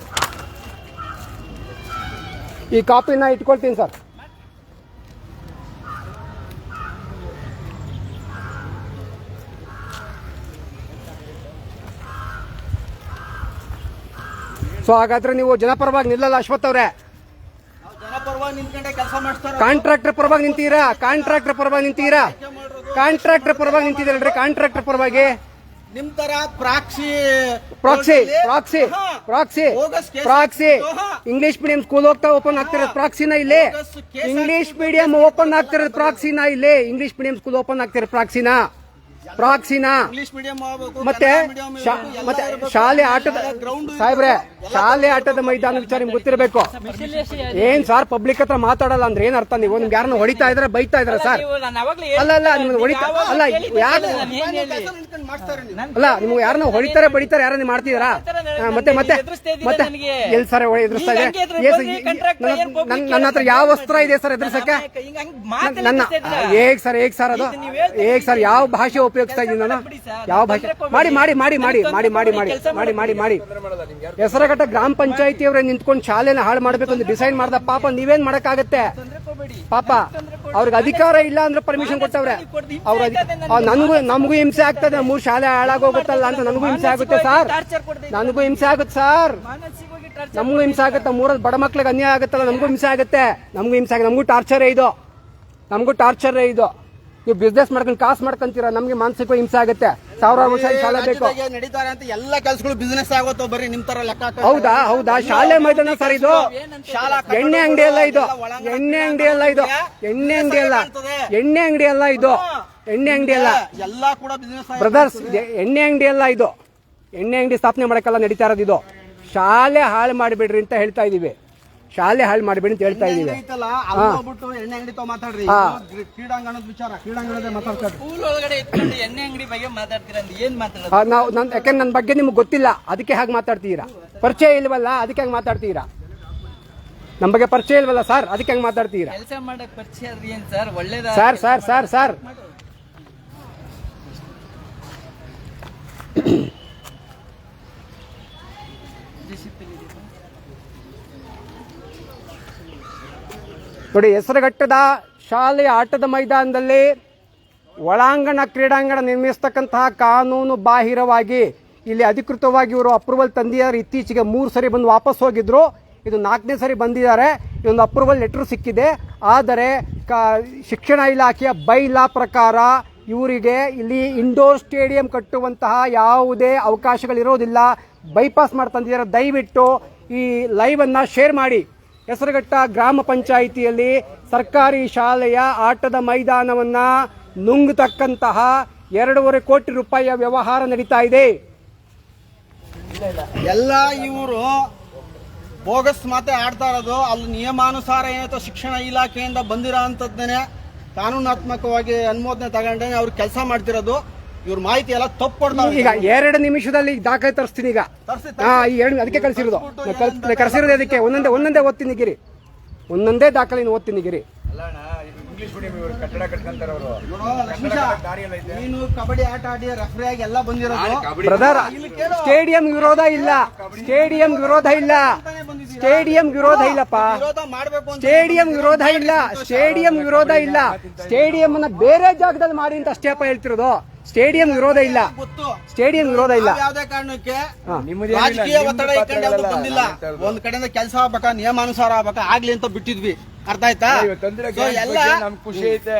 ಈ ಕಾಪಿನ ಇಟ್ಕೊಳ್ತೀನಿ ಸರ್. ಸೊ ಹಾಗಾದ್ರೆ ನೀವು ಜನಪರವಾಗಿ ನಿಲ್ಲಲ್ಲ ಅಶ್ವಥ್ ಅವ್ರೆ? ಜನಪರವಾಗಿ ನಿಂತ್ಕೊಂಡೆ ಕೆಲಸ ಮಾಡಿಸ್ತಾರ. ಕಾಂಟ್ರಾಕ್ಟರ್ ಪರವಾಗಿ ನಿಂತೀರಾ? ಕಾಂಟ್ರಾಕ್ಟರ್ ಪರವಾಗಿ ಪರವಾಗಿ ನಿಮ್ ತರ ಪ್ರಾಕ್ಸಿ ಇಂಗ್ಲಿಷ್ ಮೀಡಿಯಂ ಸ್ಕೂಲ್ ಹೋಗ್ತಾ ಓಪನ್ ಆಗ್ತಿರೋದು ಪ್ರಾಕ್ಸಿನ ಇಲ್ಲಿ. ಇಂಗ್ಲಿಷ್ ಮೀಡಿಯಂ ಓಪನ್ ಆಗ್ತಿರೋದು ಪ್ರಾಕ್ಸಿನ ಇಲ್ಲಿ. ಇಂಗ್ಲಿಷ್ ಮೀಡಿಯಂ ಸ್ಕೂಲ್ ಓಪನ್ ಆಗ್ತಿರೋದು ಪ್ರಾಕ್ಸಿನ. ಇಂಗ್ಲಿಷ್ ಮೀಡಿಯಂ ಮತ್ತೆ ಶಾಲೆ ಆಟದ ಸಾಹೇಬ್ರೆ, ಶಾಲೆ ಆಟದ ಮೈದಾನ ವಿಚಾರ ನಿಮ್ಗೆ ಗೊತ್ತಿರಬೇಕು. ಏನ್ ಸರ್ ಪಬ್ಲಿಕ್ ಹತ್ರ ಮಾತಾಡಲ್ಲ ಅಂದ್ರೆ ಏನ್ ಅರ್ಥ? ನೀವು ನಿಮ್ಗೆ ಯಾರನ್ನ ಹೊಡಿತಾ ಇದ್ರೆ ಬೈತಾ ಇದ್ರ ಸರ್? ಅಲ್ಲ ನಿಮ್ಗೆ ಹೊಡಿತಾ ಅಲ್ಲ, ಯಾರು ಅಲ್ಲ, ನಿಮ್ಗೆ ಯಾರನ್ನ ಹೊಡಿತಾರೆ ಬಡಿತಾರೆ ಯಾರನ್ನ ಮಾಡ್ತಿದಾರಾ? ಮತ್ತೆ ಎಲ್ಲಿ ಸರ್ ಎದುರಿಸ್ತಾ ಇದೆ? ನನ್ನ ಹತ್ರ ಯಾವ ವಸ್ತ್ರ ಇದೆ ಸರ್ ಎದುರಿಸಕ್ಕೆ? ನನ್ನ ಹೇಗ್ ಸರ್ ಅದು ಹೇಗ್ ಸರ್? ಯಾವ ಭಾಷೆ ಉಪಯೋಗಿಸ್ತಾ ಇದ್ದೀನಿ ನಾನು? ಯಾವ ಭಾಷೆ? ಮಾಡಿ ಹೆಸರುಘಟ್ಟ ಗ್ರಾಮ ಪಂಚಾಯತಿಯವರೇ ನಿಂತ್ಕೊಂಡು ಶಾಲೆನ ಹಾಳು ಮಾಡ್ಬೇಕು ಅಂತ ಡಿಸೈಡ್ ಮಾಡ್ದ. ಪಾಪ ನೀವೇನ್ ಮಾಡಕ್ಕಾಗತ್ತೆ? ಪಾಪ ಅವ್ರಿಗೆ ಅಧಿಕಾರ ಇಲ್ಲ ಅಂದ್ರೆ ಪರ್ಮಿಷನ್ ಕೊಟ್ಟವ್ರೆ. ನಮಗೂ ಹಿಂಸೆ ಆಗ್ತದೆ. 3 ಶಾಲೆ ಹಾಳಾಗೋಗುತ್ತಲ್ಲ ಅಂತ ನನಗೂ ಹಿಂಸೆ ಆಗುತ್ತೆ ಸರ್. ನಮಗೂ ಹಿಂಸೆ ಆಗುತ್ತೆ ಸರ್. ನಮಗೂ ಹಿಂಸೆ ಆಗುತ್ತೆ. 3 ಬಡ ಮಕ್ಳಿಗೆ ಅನ್ಯಾಯ ಆಗುತ್ತಲ್ಲ, ನಮಗೂ ಹಿಂಸೆ ಆಗುತ್ತೆ. ನಮಗೂ ಟಾರ್ಚರೇ ಇದು. ನೀವು ಬಿಸ್ನೆಸ್ ಮಾಡ್ಕೊಂಡು ಕಾಸು ಮಾಡ್ಕೊಂತೀರಾ, ನಮ್ಗೆ ಮಾನಸಿಕ ಹಿಂಸೆ ಆಗುತ್ತೆ. 1000 ವರ್ಷ ಶಾಲೆ ಬೇಕು ನಡೀತಾರೆ ಅಂತ ಎಲ್ಲ ಕೆಲಸಗಳು ಬಿಸ್ನೆಸ್ ಆಗುತ್ತೋ ಬರೀ ನಿಮ್ ತರ ಲೆಕ್ಕ. ಹೌದಾ? ಶಾಲೆ ಮೈದಾನ ಸರ್ ಇದು. ಎಣ್ಣೆ ಅಂಗಡಿ ಅಲ್ಲ ಇದು. ಎಣ್ಣೆ ಅಂಗಡಿ ಅಲ್ಲ ಎಲ್ಲ ಕೂಡ ಬಿಸ್ನೆಸ್ ಬ್ರದರ್ಸ್. ಎಣ್ಣೆ ಅಂಗಡಿ ಅಲ್ಲ ಇದು. ಎಣ್ಣೆ ಅಂಗಡಿ ಸ್ಥಾಪನೆ ಮಾಡಕ್ಕೆಲ್ಲ ನಡೀತಾ ಇರೋದು ಇದು. ಶಾಲೆ ಹಾಳು ಮಾಡಿಬಿಡ್ರಿ ಅಂತ ಹೇಳ್ತಾ ಇದೀವಿ. ಶಾಲೆ ಹಾಳು ಮಾಡಿಬಿಡಿ ಅಂತ ಹೇಳ್ತಾ ಇದೀವಿ. ಎಣ್ಣೆ ಅಂಗಡಿ ಮಾತಾಡ್ರಿ. ಕ್ರೀಡಾಂಗಣದ ವಿಚಾರ, ಕ್ರೀಡಾಂಗಣದ ಮಾತಾಡ್ತಾರೆ. ಸ್ಕೂಲ್ ಒಳಗಡೆ ಇಟ್ಕೊಂಡು ಎಣ್ಣೆ ಅಂಗಡಿ ಬಗ್ಗೆ ಮಾತಾಡ್ತೀರಾ ಅಂತ ಏನ್ ಮಾತಾಡೋದು? ಯಾಕಂದ್ರೆ ನನ್ನ ಬಗ್ಗೆ ನಿಮ್ಗೆ ಗೊತ್ತಿಲ್ಲ, ಅದಕ್ಕೆ ಹಾಗೆ ಮಾತಾಡ್ತೀರಾ. ಪರಿಚಯ ಇಲ್ವಲ್ಲ, ಅದಕ್ಕೆ ಹಾಗೆ ಮಾತಾಡ್ತೀರಾ. ನಮ್ಮ ಬಗ್ಗೆ ಪರಿಚಯ ಇಲ್ವಲ್ಲ ಸರ್, ಅದಕ್ಕೆ ಹಂಗೆ ಮಾತಾಡ್ತೀರಾ ಕೆಲಸ ಮಾಡಕ್ ಪರಿಚಯ ಆದ್ರಿ ಏನ್ ಸರ್? ಒಳ್ಳೇದ ಸರ್ ಸರ್ ಸರ್ ಸರ್ ನೋಡಿ, ಹೆಸರುಘಟ್ಟದ ಶಾಲೆಯ ಆಟದ ಮೈದಾನದಲ್ಲಿ ಒಳಾಂಗಣ ಕ್ರೀಡಾಂಗಣ ನಿರ್ಮಿಸ್ತಕ್ಕಂತಹ ಕಾನೂನು ಬಾಹಿರವಾಗಿ ಇಲ್ಲಿ ಅಧಿಕೃತವಾಗಿ ಇವರು ಅಪ್ರೂವಲ್ ತಂದಿದ್ದಾರೆ. ಇತ್ತೀಚೆಗೆ 3 ಸರಿ ಬಂದು ವಾಪಸ್ ಹೋಗಿದ್ರು, ಇದು 4ನೇ ಸರಿ ಬಂದಿದ್ದಾರೆ. ಇದೊಂದು ಅಪ್ರೂವಲ್ ಲೆಟರ್ ಸಿಕ್ಕಿದೆ. ಆದರೆ ಶಿಕ್ಷಣ ಇಲಾಖೆಯ ಬೈಲಾ ಪ್ರಕಾರ ಇವರಿಗೆ ಇಲ್ಲಿ ಇಂಡೋರ್ ಸ್ಟೇಡಿಯಂ ಕಟ್ಟುವಂತಹ ಯಾವುದೇ ಅವಕಾಶಗಳಿರೋದಿಲ್ಲ. ಬೈಪಾಸ್ ಮಾಡಿ ತಂದಿದ್ದಾರೆ. ದಯವಿಟ್ಟು ಈ ಲೈವನ್ನು ಶೇರ್ ಮಾಡಿ. ಹೆಸರುಘಟ್ಟ ಗ್ರಾಮ ಪಂಚಾಯಿತಿಯಲ್ಲಿ ಸರ್ಕಾರಿ ಶಾಲೆಯ ಆಟದ ಮೈದಾನವನ್ನು ನುಂಗತಕ್ಕಂತಹ 2.5 ಕೋಟಿ ರೂಪಾಯಿಯ ವ್ಯವಹಾರ ನಡೀತಾ ಇದೆ. ಎಲ್ಲ ಇವರು ಬೋಗಸ್ ಮಾತೆ ಆಡ್ತಾ ಇರೋದು. ಅಲ್ಲಿ ನಿಯಮಾನುಸಾರ ಏನಾಯ್ತು ಶಿಕ್ಷಣ ಇಲಾಖೆಯಿಂದ ಬಂದಿರೋ ಅಂಥದ್ದೇನೆ ಕಾನೂನಾತ್ಮಕವಾಗಿ ಅನುಮೋದನೆ ತಗೊಂಡೇನೆ ಅವ್ರು ಕೆಲಸ ಮಾಡ್ತಿರೋದು. ಇವ್ರ ಮಾಹಿತಿ ಎಲ್ಲ ತಪ್ಪು ಕೊಡ್ತಾರೆ. ಈಗ 2 ನಿಮಿಷದಲ್ಲಿ ದಾಖಲೆ ತರಿಸ್ತೀನಿ. ಈಗ ಅದಕ್ಕೆ ಕಳಿಸಿರೋದು, ಕರೆಸಿರೋದು ಅದಕ್ಕೆ. ಒಂದೊಂದೇ ಓದ್ತೀನಿ ಗಿರಿ, ಒಂದೊಂದೇ ದಾಖಲೆ ಓದ್ತೀನಿ ಗಿರಿ. ನೀನು ಕಬಡ್ಡಿ ಆಟ ಆಡಿ ರೆಫ್ರಿ ಆಗಿ ಎಲ್ಲ ಬಂದಿರೋದು. ಬ್ರದರ್, ಸ್ಟೇಡಿಯಂ ವಿರೋಧ ಇಲ್ಲ, ಸ್ಟೇಡಿಯಂ ವಿರೋಧ ಇಲ್ಲ, ಸ್ಟೇಡಿಯಂ ವಿರೋಧ ಇಲ್ಲಪ್ಪ, ಸ್ಟೇಡಿಯಂ ವಿರೋಧ ಇಲ್ಲ, ಸ್ಟೇಡಿಯಂ ವಿರೋಧ ಇಲ್ಲ. ಸ್ಟೇಡಿಯಂ ಅನ್ನ ಬೇರೆ ಜಾಗದಲ್ಲಿ ಮಾಡಿ ಅಂತ ಅಷ್ಟೇಪ್ಪ ಹೇಳ್ತಿರೋದು. ಸ್ಟೇಡಿಯಂ ವಿರೋಧ ಇಲ್ಲ, ಸ್ಟೇಡಿಯಂ ವಿರೋಧ ಇಲ್ಲ. ಯಾವುದೇ ಕಾರಣಕ್ಕೆ ರಾಜಕೀಯ ಒತ್ತಡ ಇಟ್ಕೊಂಡು ಯಾವ್ದು ಬಂದಿಲ್ಲ. ಒಂದ್ ಕಡೆಯಿಂದ ಕೆಲಸ ಆಗ್ಬೇಕಾ, ನಿಯಮಾನುಸಾರ ಆಗ್ಬೇಕಾ, ಆಗ್ಲಿ ಅಂತ ಬಿಟ್ಟಿದ್ವಿ. ಅರ್ಥ ಆಯ್ತಾ? ಎಲ್ಲ ಖುಷಿ ಐತೆ.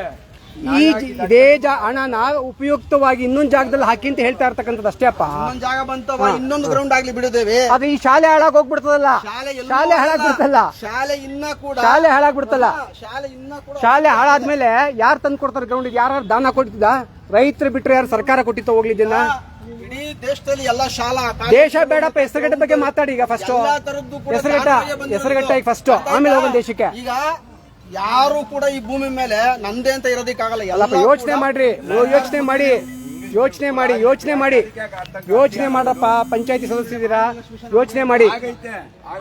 ಇದೇ ಹಣನ ಉಪಯುಕ್ತವಾಗಿ ಇನ್ನೊಂದು ಜಾಗದಲ್ಲಿ ಹಾಕಿ ಅಂತ ಹೇಳ್ತಾ ಇರ್ತಕ್ಕಂಥದ್ದು ಅಷ್ಟೇಪ್ಪ. ಇನ್ನೊಂದ್ ಜಾಗ ಬಂತವ, ಇನ್ನೊಂದು ಗ್ರೌಂಡ್ ಆಗ್ಲಿ ಬಿಡುದೇವೆ. ಅದು ಈ ಶಾಲೆ ಹಾಳಾಗ್ ಹೋಗ್ಬಿಡ್ತದಲ್ಲ, ಶಾಲೆ ಹಾಳಾಗ್ಬಿಡ್ತಲ್ಲ, ಶಾಲೆ ಇನ್ನ ಕೂಡ ಶಾಲೆ ಹಾಳಾಗ್ಬಿಡ್ತಲ್ಲ. ಶಾಲೆ ಇನ್ನ ಕೂಡ ಶಾಲೆ ಹಾಳಾದ್ಮೇಲೆ ಯಾರು ತಂದು ಕೊಡ್ತಾರೆ ಗ್ರೌಂಡ್? ಯಾರು ದಾನ ಕೊಟ್ಟಿದ್ದ? ರೈತರು ಬಿಟ್ರೆ ಯಾರು ಸರ್ಕಾರ ಕೊಟ್ಟಿತ್ತು ಹೋಗ್ಲಿದ್ದಿಲ್ಲ. ಇಡೀ ದೇಶದಲ್ಲಿ ಎಲ್ಲ ಶಾಲಾ ದೇಶ ಬೇಡಪ್ಪ, ಹೆಸರುಘಟ್ಟ ಬಗ್ಗೆ ಮಾತಾಡಿ. ಈಗ ಫಸ್ಟ್ ಹೆಸರುಘಟ್ಟ ಫಸ್ಟ್, ಆಮೇಲೆ ಹೋಗೋಣ ದೇಶಕ್ಕೆ. ಈಗ ಯಾರು ಕೂಡ ಈ ಭೂಮಿ ಮೇಲೆ ನಂದೇ ಅಂತ ಇರೋದಕ್ಕಾಗಲ್ಲ. ಎಲ್ಲಪ್ಪ ಯೋಚನೆ ಮಾಡ್ರಿ, ಯೋಚನೆ ಮಾಡಿ, ಯೋಚನೆ ಮಾಡಿ, ಯೋಚನೆ ಮಾಡಿ, ಯೋಚನೆ ಮಾಡಪ್ಪ. ಪಂಚಾಯತಿ ಸದಸ್ಯರಿದ್ದೀರಾ, ಯೋಚನೆ ಮಾಡಿ.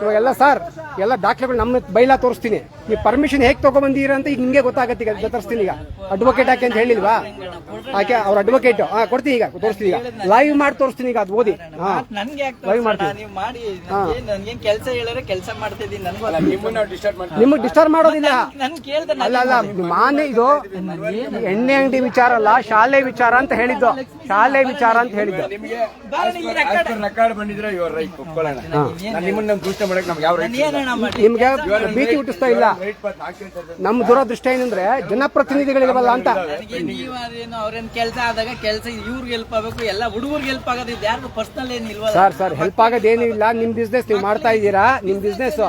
ಇವಾಗೆಲ್ಲ ಸರ್ ಎಲ್ಲ ದಾಖಲೆಗಳು ನಮ್ಮ ಬೈಲಾ ತೋರಿಸ್ತೀನಿ. ಈ ಪರ್ಮಿಷನ್ ಹೇಗೆ ತಗೊಂಡ್ಬಂದಿರ ಅಂತ ಈಗ ನಿಮ್ಗೆ ಗೊತ್ತಾಗತ್ತೆ. ಈಗ ತೋರಿಸ್ತೀನಿ. ಈಗ ಅಡ್ವೊಕೇಟ್ ಹಾಕಿ ಅಂತ ಹೇಳಿಲ್ವಾ? ಆಕೆ ಅವ್ರ ಅಡ್ವೊಕೇಟ್ ಕೊಡ್ತೀನಿ. ಈಗ ತೋರಿಸ್ತೀನಿ. ಈಗ ಲೈವ್ ಮಾಡಿ ತೋರಿಸ್ತೀನಿ. ಈಗ ಅದು ಓದಿ ನನ್ಗೆ ಲೈವ್ ಮಾಡ್ತೀನಿ. ನೀವು ಮಾಡಿ, ನನ್ಗೆ ಕೆಲಸ ಹೇಳಿದ್ರೆ ಕೆಲಸ ಮಾಡ್ತಿದ್ದೀನಿ. ನಿಮಗೆ ಡಿಸ್ಟರ್ಬ್ ಮಾಡೋದಿಲ್ಲ. ನನ್ ಕೇಳ್ದೆ ಅಲ್ಲ ಅಲ್ಲ, ಮಾನ್ಯ ಇದು ಎಣ್ಣೆ ಅಂಗಡಿ ವಿಚಾರ ಅಲ್ಲ, ಶಾಲೆ ವಿಚಾರ ಅಂತ ಹೇಳಿದ್ದು. ಶಾಲೆ ವಿಚಾರ ಅಂತ ಹೇಳಿದ್ದು. ರೆಕಾರ್ಡ್ ಬಂದಿದ್ರೆ ಇವ್ರ ರೈಟ್ ಒಪ್ಕೊಳ್ಳೋಣ. ನಿಮ್ಮನ್ನ ದೂಷಣೆ ಮಾಡಕ್ ನಮ್ಗೆ ಯಾವ ರೈಟ್ ಇಲ್ಲ. ನಿಮ್ಗೆ ಭೀತಿ ಹುಟ್ಟಿಸ್ತಾ ಇಲ್ಲ. ನಮ್ಮ ದುರದೃಷ್ಟ ಏನಂದ್ರೆ ಜನಪ್ರತಿನಿಧಿಗಳಿಗಲ್ಲ ಅಂತ. ನೀವೇನು ಅವ್ರೇನ್ ಕೆಲಸ ಆದಾಗ ಕೆಲಸ ಇವ್ರಿಗೆ ಹೆಲ್ಪ್ ಆಗಬೇಕು, ಎಲ್ಲ ಹುಡುಗರಿಗೆ ಹೆಲ್ಪ್ ಆಗೋದು. ಇದು ಯಾರಿಗೂ ಪರ್ಸನಲ್ ಏನಿಲ್ವ ಸರ್? ಸರ್ ಹೆಲ್ಪ್ ಆಗೋದೇನು ಇಲ್ಲ. ನಿಮ್ ಬಿಸ್ನೆಸ್ ನೀವು ಮಾಡ್ತಾ ಇದ್ದೀರಾ, ನಿಮ್ ಬಿಸ್ನೆಸ್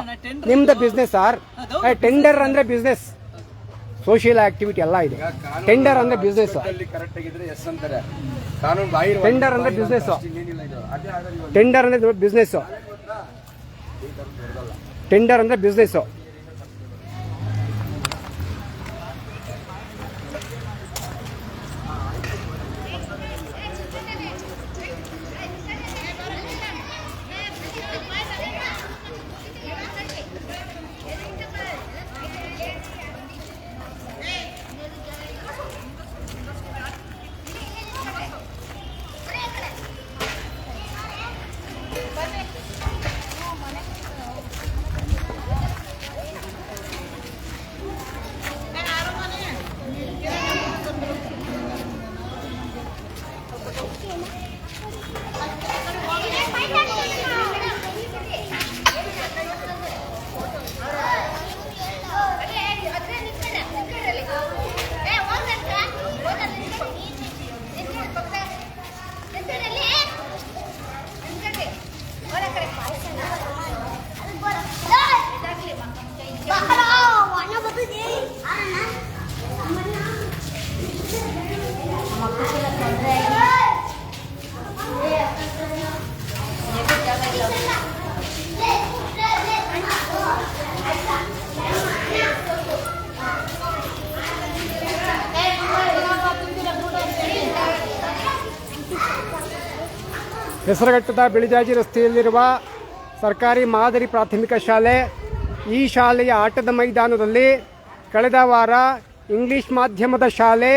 ನಿಮ್ದು ಬಿಸ್ನೆಸ್ ಸರ್. ಟೆಂಡರ್ ಅಂದ್ರೆ ಬಿಸ್ನೆಸ್, ಸೋಷಿಯಲ್ ಆಕ್ಟಿವಿಟಿ ಎಲ್ಲ ಇದೆ. ಟೆಂಡರ್ ಅಂದ್ರೆ ಬಿಸ್ನೆಸ್, ಟೆಂಡರ್ ಅಂದ್ರೆ ಬಿಸ್ನೆಸ್, ಟೆಂಡರ್ ಅಂದ್ರೆ ಬಿಸ್ನೆಸ್, ಟೆಂಡರ್ ಅಂದ್ರೆ ಬಿಸ್ನೆಸ್. ಹೆಸರುಘಟ್ಟದ ಬಿಳಿಜಾಜಿ ರಸ್ತೆಯಲ್ಲಿರುವ ಸರ್ಕಾರಿ ಮಾದರಿ ಪ್ರಾಥಮಿಕ ಶಾಲೆ ಈ ಶಾಲೆಯ ಆಟದ ಮೈದಾನದಲ್ಲಿ ಕಳೆದ ವಾರ ಇಂಗ್ಲಿಷ್ ಮಾಧ್ಯಮದ ಶಾಲೆ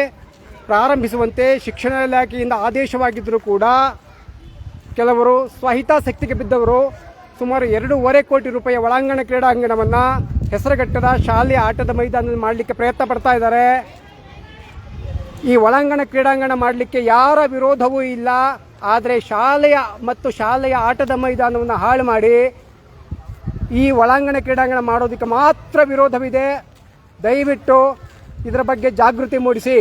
ಪ್ರಾರಂಭಿಸುವಂತೆ ಶಿಕ್ಷಣ ಇಲಾಖೆಯಿಂದ ಆದೇಶವಾಗಿದ್ದರೂ ಕೂಡ ಕೆಲವರು ಸ್ವಹಿತಾಸಕ್ತಿಗೆ ಬಿದ್ದವರು ಸುಮಾರು 2.5 ಕೋಟಿ ರೂಪಾಯಿ ಒಳಾಂಗಣ ಕ್ರೀಡಾಂಗಣವನ್ನು ಹೆಸರುಘಟ್ಟದ ಶಾಲೆಯ ಆಟದ ಮೈದಾನದಲ್ಲಿ ಮಾಡಲಿಕ್ಕೆ ಪ್ರಯತ್ನ ಪಡ್ತಾ ಇದ್ದಾರೆ. ಈ ಒಳಾಂಗಣ ಕ್ರೀಡಾಂಗಣ ಮಾಡಲಿಕ್ಕೆ ಯಾರ ವಿರೋಧವೂ ಇಲ್ಲ. ಆದರೆ ಶಾಲೆಯ ಆಟದ ಮೈದಾನವನ್ನು ಹಾಳು ಮಾಡಿ ಈ ಒಳಾಂಗಣ ಕ್ರೀಡಾಂಗಣ ಮಾಡೋದಕ್ಕೆ ಮಾತ್ರ ವಿರೋಧವಿದೆ. ದಯವಿಟ್ಟು ಇದರ ಬಗ್ಗೆ ಜಾಗೃತಿ ಮೂಡಿಸಿ.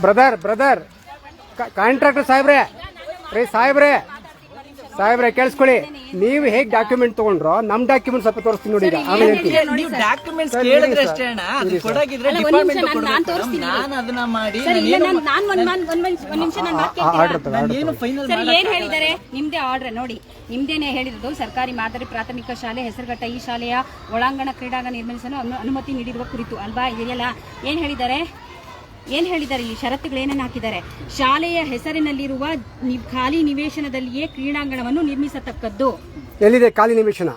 ಬ್ರದರ್ ಕಾಂಟ್ರಾಕ್ಟರ್ ಸಾಹೇಬ್ರೆ ಕೇಳಿಸ್ಕೊಳ್ಳಿ. ನೀವು ಹೇಗೆ ಡಾಕ್ಯುಮೆಂಟ್ ತಗೊಂಡ್ರೋ ನಮ್ ಡಾಕ್ಯುಮೆಂಟ್ ಸ್ವಲ್ಪ ತೋರಿಸ್ತೀನಿ ನೋಡಿ. ಈಗ ಆಮೇಲೆ ನೀವು ಡಾಕ್ಯುಮೆಂಟ್ಸ್ ಕೇಳಿದ್ರೆ ಅಷ್ಟೇ ಅಣ್ಣ, ಅದು ಕೊಡಾಗಿದ್ರೆ ಡಿಪಾರ್ಟ್ಮೆಂಟ್ ನಾನು ಅದನ್ನ ಮಾಡಿ ಏನು ಫೈನಲ್ ಏನ್ ಹೇಳಿದ್ದಾರೆ ನಿಮ್ದೇ ಆರ್ಡರ್ ನೋಡಿ, ನಿಮ್ದೇನೆ ಹೇಳಿರೋದು ಸರ್ಕಾರಿ ಮಾದರಿ ಪ್ರಾಥಮಿಕ ಶಾಲೆ ಹೆಸರುಘಟ್ಟ ಈ ಶಾಲೆಯ ಒಳಾಂಗಣ ಕ್ರೀಡಾಂಗಣ ನಿರ್ಮಿಸಲು ಅನುಮತಿ ನೀಡಿರುವ ಕುರಿತು ಅಲ್ವಾ ಇದೆಯಲ್ಲ. ಏನ್ ಹೇಳಿದ್ದಾರೆ ಇಲ್ಲಿ ಷರತ್ತುಗಳು ಏನೇನು ಹಾಕಿದ್ದಾರೆ? ಶಾಲೆಯ ಹೆಸರಿನಲ್ಲಿರುವ ಖಾಲಿ ನಿವೇಶನದಲ್ಲಿಯೇ ಕ್ರೀಡಾಂಗಣವನ್ನು ನಿರ್ಮಿಸತಕ್ಕದ್ದು. ಎಲ್ಲಿದೆ ಖಾಲಿ ನಿವೇಶನ?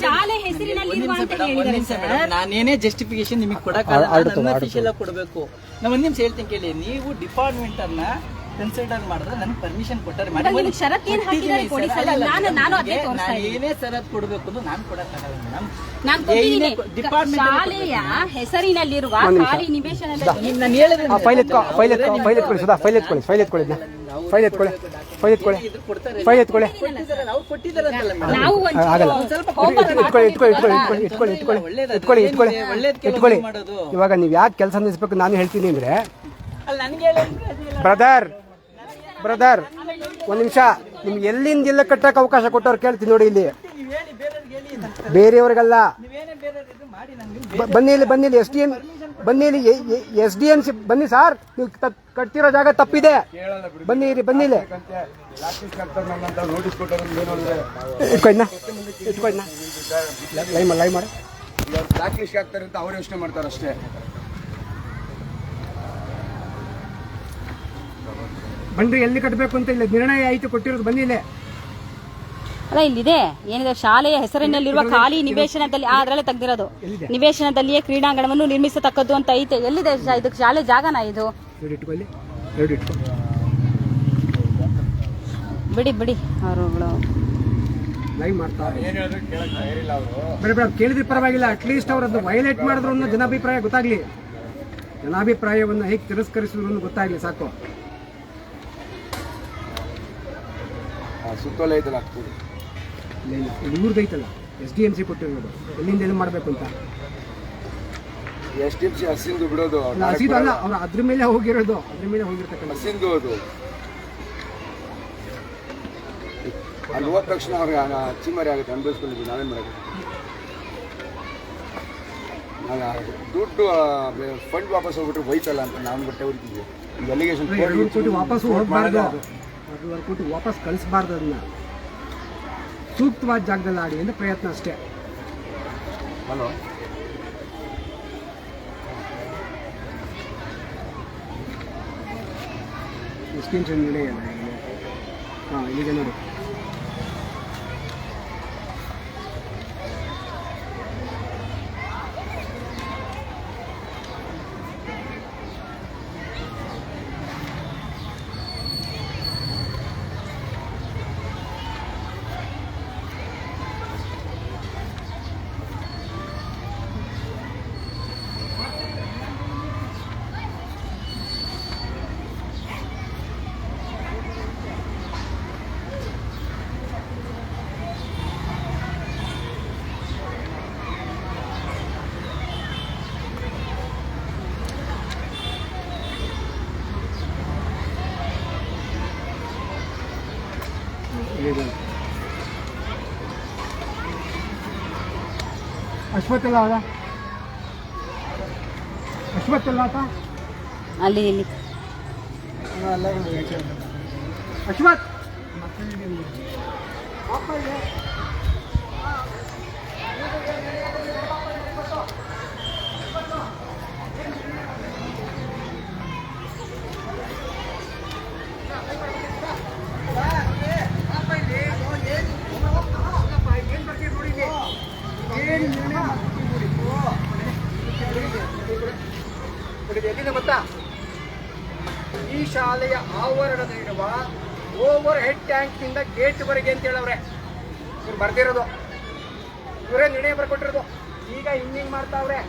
ಶಾಲೆ ಹೆಸರಿನಲ್ಲಿರುವ ಅಂತ ಹೇಳಿದ್ದಾರೆ ಸರ್. ನಾನೇನೇ ಜಸ್ಟಿಫಿಕೇಶನ್ ನಿಮಗೆ ಕೊಡಕ್ಕಾಗಲ್ಲ, ಅಫಿಷಿಯಲ್ ಆಗಿ ಕೊಡಬೇಕು. ನಾನು ಒಂದ್ ನಿಮಿಷ ಹೇಳ್ತೀನಿ ಕೇಳಿ. ನೀವು ಡಿಪಾರ್ಟ್ಮೆಂಟ್ ಅನ್ನ ಕನ್ಸಿಡರ್ ಮಾಡಿದ್ರೆ ನನಗೆ ಪರ್ಮಿಷನ್ ಕೊಟ್ಟರೆ ಏನೇ ಷರತ್ತು ಕೊಡಬೇಕು ಅಂತ ನಾನು ಕೊಡಕ್ಕಾಗಲ್ಲ ಮೇಡಮ್. ಡಿಪಾರ್ಟ್ಮೆಂಟ್ ಶಾಲೆಯ ಹೆಸರಿನಲ್ಲಿರುವ ಖಾಲಿ ನಿವೇಶನದಲ್ಲಿ ಫೈಲ್ ಎತ್ಕೊಳ್ಳಿ ಫೈಲ್ ಎತ್ಕೊಳ್ಳಿ, ಫೈಲ್ ಎತ್ಕೊಳ್ಳಿ, ಫೈಲ್ ಎತ್ಕೊಳ್ಳಿ. ಅವ್ರು ಕೊಟ್ಟಿದ್ದಾರಲ್ಲ ಮೇಡಮ್. ನಾವು ಆಗಲ್ಲ. ಇಟ್ಕೊಳ್ಳಿ, ಇಟ್ಕೊಳ್ಳಿ, ಇಟ್ಕೊಳ್ಳಿ, ಇಟ್ಕೊಳ್ಳಿ, ಇಟ್ಕೊಳ್ಳಿ, ಇಟ್ಕೊಳ್ಳಿ, ಇಟ್ಕೊಳ್ಳಿ, ಇಟ್ಕೊಳ್ಳಿ. ಇವಾಗ ನೀವು ಯಾಕೆ ಕೆಲಸ ನಿಲ್ಲಿಸ್ಬೇಕು ನಾನು ಹೇಳ್ತೀನಿ ಅಂದ್ರೆ, ಅಲ್ಲಿ ನನಗೆ ಹೇಳಿ ಬ್ರದರ್ ಒಂದ್ ನಿಮಿಷ, ನಿಮ್ಗೆ ಎಲ್ಲಿಂದ ಎಲ್ಲ ಕಟ್ಟಕ್ಕೆ ಅವಕಾಶ ಕೊಟ್ಟವ್ರು ಕೇಳ್ತೀನಿ ನೋಡಿ. ಇಲ್ಲಿ ನೀವು ಹೇಳಿ, ಬೇರೆಯವ್ರಿಗೆ ಹೇಳಿ, ಬೇರೆಯವ್ರಿಗಲ್ಲ, ನೀವೇನೇ ಬೇರೆಯವ್ರು ಇದು ಮಾಡಿ ನಂಗೆ ಬನ್ನಿ ಇಲ್ಲಿ, ಬನ್ನಿ ಇಲ್ಲಿ, ಬನ್ನಿ ಇಲ್ಲಿ, SDMC ಬನ್ನಿ ಸರ್, ನೀವು ಕಟ್ತಿರೋ ಜಾಗ ತಪ್ಪಿದೆ, ಬನ್ನಿ ಇಲ್ಲಿ, ಬನ್ನಿ ಇಲ್ಲಿ. ಇಟ್ಕೊಯ್ನ ಲೈವ್ ಮಾಡಿ. ಬ್ಲಾಕ್ ಲಿಸ್ಟ್ ಆಗ್ತಾರೆ ಅಂತ ಅವ್ರು ಯೋಚನೆ ಮಾಡ್ತಾರೆ ಅಷ್ಟೇ. ಬನ್ರಿ, ಎಲ್ಲಿ ಕಟ್ಟಬೇಕು ಅಂತ ಇಲ್ಲ ನಿರ್ಣಯ ಆಯ್ತು, ಕೊಟ್ಟಿರೋದು. ಬನ್ನಿ ಇಲ್ಲಿ. ಅಲ್ಲ ಇಲ್ಲಿದೆ ಏನಿದೆ, ಶಾಲೆಯ ಹೆಸರಿನಲ್ಲಿರುವ ಖಾಲಿ ನಿವೇಶನದಲ್ಲಿ ಅದರಲ್ಲೇ ತೆಗ್ದಿರೋದು, ನಿವೇಶನದಲ್ಲಿಯೇ ಕ್ರೀಡಾಂಗಣವನ್ನು ನಿರ್ಮಿಸತಕ್ಕದ್ದು ಅಂತ ಐತೆ. ಎಲ್ಲಿದೆ ಇದಕ್ಕೆ ಶಾಲೆ ಜಾಗನಾ ಇದು? ಬಿಡಿ ಬಿಡಿ, ಅವರುಗಳು ಲೈವ್ ಮಾಡ್ತಾರೆ. ಕೇಳಿದ್ರೆ ಪರವಾಗಿಲ್ಲ, ಅಟ್ಲೀಸ್ಟ್ ಅವ್ರದ್ದು ವೈಲೇಟ್ ಮಾಡಿದ್ರು ಅನ್ನೋ ಜನಾಭಿಪ್ರಾಯ ಗೊತ್ತಾಗ್ಲಿ, ಜನಾಭಿಪ್ರಾಯವನ್ನು ಹೇಗೆ ತಿರಸ್ಕರಿಸಿದ್ರು ಅನ್ನೋ ಗೊತ್ತಾಗ್ಲಿ ಸಾಕು. ಸುತ್ತೋಲಯದಲ್ಲಿ ಹಾಕ್ಬೋದು. ಇವ್ರದ್ದು ಐತಲ್ಲ SDMC ಕೊಟ್ಟಿರೋದು, ಎಲ್ಲಿಂದ ಎಲ್ಲಿ ಮಾಡಬೇಕು ಅಂತ. SDMC ಹಸಿಂದು ಬಿಡೋದು, ಹಸಿದು ಅಲ್ಲ, ಅವ್ರು ಅದ್ರ ಮೇಲೆ ಹೋಗಿರೋದು, ಅದ್ರ ಮೇಲೆ ಹೋಗಿರ್ತಕ್ಕಂಥ ಹಸಿಂದು ಅದು. ಅಲ್ಲಿ ಹೋದ ತಕ್ಷಣ ಅವ್ರಿಗೆ ಚಿಮ್ಮರಿ ಆಗುತ್ತೆ, ಅನುಭವಿಸ್ಕೊಂಡಿದ್ವಿ. ನಾವೇನು ಮಾಡೋದು? ದುಡ್ಡು ಫಂಡ್ ವಾಪಸ್ ಹೋಗ್ಬಿಟ್ರೆ ಹೋಯ್ತಲ್ಲ ಅಂತ ನಾವು ಬಟ್ಟೆ ಹೊಡಿತೀವಿ. ಈಗ ಅಲಿಗೇಷನ್ 2 ಕೋಟಿ ವಾಪಸ್ ಹೋಗ್ಬಾರ್ದು, 2 ಕೋಟಿ ವಾಪಸ್ ಕಳಿಸ್ಬಾರ್ದು. ಅದನ್ನ ಸೂಕ್ತವಾದ ಜಾಗದಲ್ಲಿ ಆಡಿ ಅಂದ್ರೆ ಪ್ರಯತ್ನ ಅಷ್ಟೇ. ಹಲೋ, ಮುಸ್ಲಿಮ್ಸ್ ನಡೆಯಲ್ಲ. ಹಾಂ, ಇಲ್ಲಿದೆ ನೋಡಿ. ಅಶ್ವತ್ಥಲ್ಲ ಅದ, ಅಶ್ವತ್ಥಲ್ಲ ಆತ, ಅಲ್ಲಿ ಇಲ್ಲಿ ಅಶ್ವಥ್. ಎಲ್ಲಿದೆ ಗೊತ್ತಾ? ಈ ಶಾಲೆಯ ಆವರಣದಲ್ಲಿರುವ ಓವರ್ ಹೆಡ್ ಟ್ಯಾಂಕ್ ನಿಂದ ಗೇಟ್ ವರೆಗೆ ಅಂತ ಹೇಳವ್ರೆ. ಇವ್ರು ಬರ್ದಿರೋದು, ಇವರೇ ನಿರ್ಣಯ ಬರ್ಕೊಟ್ಟಿರೋದು. ಈಗ ಹಿಂಗ್ ಮಾಡ್ತಾವ್ರೆ.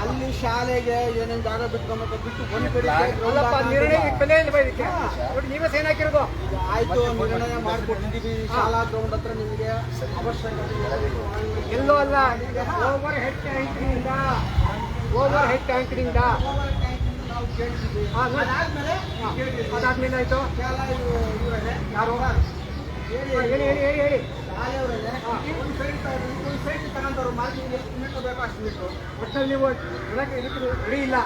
ಅಲ್ಲಿ ಶಾಲೆಗೆ ಏನೇನು ಜಾಗ ಬಿಟ್ಕೊಂಡ್ಬಿಟ್ಟು ಒಂದ್ ಕಡೆ ನೀವೇ ಸೇನ್ ಹಾಕಿರೋದು. ಆಯ್ತು, ನಿರ್ಣಯ ಮಾಡಿಕೊಟ್ಟಿದ್ದೀವಿ. ಶಾಲಾ ಗ್ರೌಂಡ್ ಹತ್ರ ನಿಮಗೆ ಅವಶ್ಯಕತೆ ಎಲ್ಲೋ ಅಲ್ಲ, ಓವರ್ ಹೆಡ್ ಟ್ಯಾಂಕ್ನಿಂದ ನಾವು ಕೇಳ್ತೀವಿ. ಅದಾದ್ಮೇಲೆ ಆಯ್ತು. ಯಾರು ಹೇಳಿ ಹೇಳಿ ಹೇಳಿ ಹೇಳಿ. ಒಂದು ಸೈಡ್ ತಗೊಂಡವ್ರು ಮಾರ್ಕಿಂಗ್ ಎಷ್ಟು ಮೀಟರ್ ಬೇಕೋ ಅಷ್ಟು ಮೀಟರ್. ಒಟ್ಟಲ್ಲಿ ನೀವು ರೆಡಿ ಇಲ್ಲ.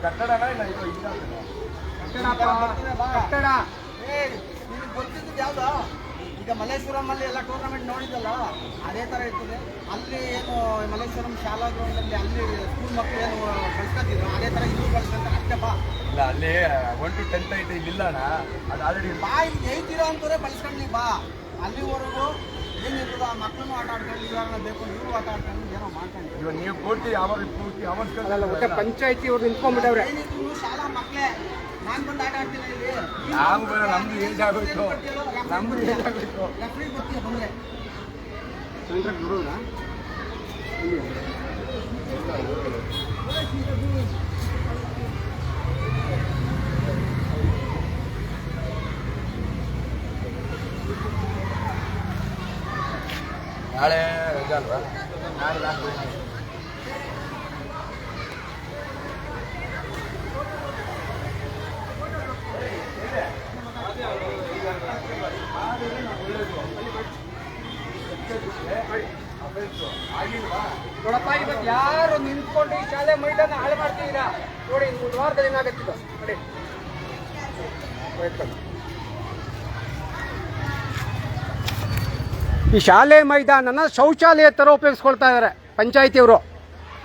ಕಟ್ಟಡನ ಇಲ್ಲ, ಕಟ್ಟಡ ನಿಮ್ಗೆ ಗೊತ್ತಿದ್ದು ಯಾವ್ದು? ಈಗ ಮಲ್ಲೇಶ್ವರಮಲ್ಲಿ ಎಲ್ಲ ಟೂರ್ನಮೆಂಟ್ ನೋಡಿದ್ದಲ್ಲ, ಅದೇ ಥರ ಇರ್ತದೆ. ಅಲ್ಲಿ ಏನು ಮಲ್ಲೇಶ್ವರಂ ಶಾಲಾ ಗ್ರೌಂಡಲ್ಲಿ ಅಲ್ಲಿ ಸ್ಕೂಲ್ ಮಕ್ಕಳು ಏನು ಕಳ್ಸ್ಕೊತಿದ್ರು, ಅದೇ ಥರ ಇಲ್ಲೂ ಕಳ್ಸ್ಕೊಂತಾರೆ ಅಷ್ಟೇ. ಬಾ ಇಲ್ಲ, ಅಲ್ಲಿ 1 to 10 ಐತೆ, ಇಲ್ಲಿಲ್ಲ ಅಣ್ಣ. ಅದು ಆಲ್ರೆಡಿ ಬಾ, ಇಲ್ಲಿ 8 ಇರೋ ಅಂತವ್ರೆ ಬಳಸ್ಕೊಳ್ಳಿ. ಬಾ, ಅಲ್ಲಿವರೆಗೂ ಏನಿರ್ತದ ಆ ಮಕ್ಕಳನ್ನು ಆಟ ಆಡ್ಕೊಂಡು, ಇವಾಗ ಬೇಕು ಇವರು ಆಟ ಆಡ್ಕೊಂಡು ಏನೋ ಮಾಡ್ಕೊಂಡು. ಇವಾಗ ನೀವು ಪೂರ್ತಿ ಅಲ್ಲ, ಒಟ್ಟೆ ಪಂಚಾಯತಿ ಅವ್ರು ನಿಂತ್ಕೊಂಡ್ಬಿಟ್ಟವ್ರೆ. ಏನಿದ್ರು ಶಾಲಾ ಮಕ್ಕಳೇ. ನಾನು ಬಂದು ಆಟ ಆಡ್ತೀನಿ ಇಲ್ಲಿ. ನಮ್ದು ಏಜ್ ಆಗೋಯ್ತು, ನಮ್ದು ಏಜ್ ಆಗೋಯ್ತು. ರೆಫ್ರಿ ಬರ್ತೀಯ ಬಂದರೆ ನಾಳೆ ರಜೆ ಅಲ್ವಾ? ನಾಳೆ ನೋಡಪ್ಪ, ಇವತ್ತು ಯಾರು ನಿಂತ್ಕೊಂಡು ಈ ಶಾಲೆ ಮೈದಾನ ಹಾಳು ಮಾಡ್ತೀರಾ ನೋಡಿ. ಒಂದು ವಾರದಲ್ಲಿ ಏನಾಗತ್ತಿದ್ದು ನೋಡಿ. ಈ ಶಾಲೆ ಮೈದಾನನ ಶೌಚಾಲಯ ಥರ ಉಪಯೋಗಿಸ್ಕೊಳ್ತಾ ಇದ್ದಾರೆ ಪಂಚಾಯಿತಿಯವರು.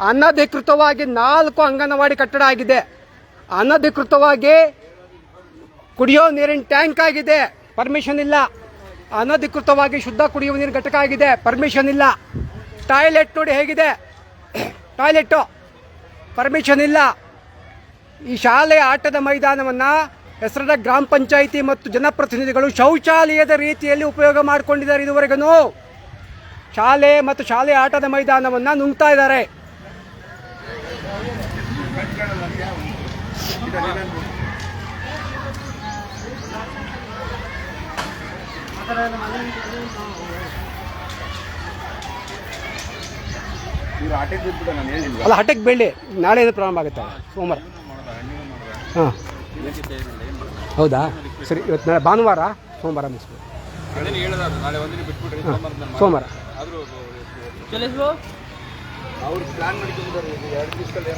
ಅನಧಿಕೃತವಾಗಿ 4 ಅಂಗನವಾಡಿ ಕಟ್ಟಡ ಆಗಿದೆ. ಅನಧಿಕೃತವಾಗಿ ಕುಡಿಯೋ ನೀರಿನ ಟ್ಯಾಂಕ್ ಆಗಿದೆ, ಪರ್ಮಿಷನ್ ಇಲ್ಲ. ಅನಧಿಕೃತವಾಗಿ ಶುದ್ಧ ಕುಡಿಯುವ ನೀರಿನ ಘಟಕ ಆಗಿದೆ, ಪರ್ಮಿಷನ್ ಇಲ್ಲ. ಟಾಯ್ಲೆಟ್ ನೋಡಿ ಹೇಗಿದೆ, ಟಾಯ್ಲೆಟ್ಟು ಪರ್ಮಿಷನ್ ಇಲ್ಲ. ಈ ಶಾಲೆಯ ಆಟದ ಮೈದಾನವನ್ನು ಹೆಸರದ ಗ್ರಾಮ ಪಂಚಾಯಿತಿ ಮತ್ತು ಜನಪ್ರತಿನಿಧಿಗಳು ಶೌಚಾಲಯದ ರೀತಿಯಲ್ಲಿ ಉಪಯೋಗ ಮಾಡಿಕೊಂಡಿದ್ದಾರೆ. ಇದುವರೆಗೂ ಶಾಲೆ ಮತ್ತು ಶಾಲೆಯ ಆಟದ ಮೈದಾನವನ್ನು ನುಂಗ್ತಾ ಇದ್ದಾರೆ. ಅಲ್ಲ, ಹಠಕ್ಕೆ ಬೆಳ್ಳಿ ನಾಳೆ ಪ್ರಾರಂಭ ಆಗುತ್ತೆ, ಸೋಮವಾರ. ಹಾಂ, ಹೌದಾ? ಸರಿ, ಇವತ್ತು ನಾಳೆ ಭಾನುವಾರ, ಸೋಮವಾರ ಮುಗಿಸ್ಬೋದು. ಸೋಮವಾರ ಅವ್ರು ಪ್ಲಾನ್ ಮಾಡಿಕೊಂಡಿದ್ದಾರೆ 2 ದಿವಸದಲ್ಲಿ.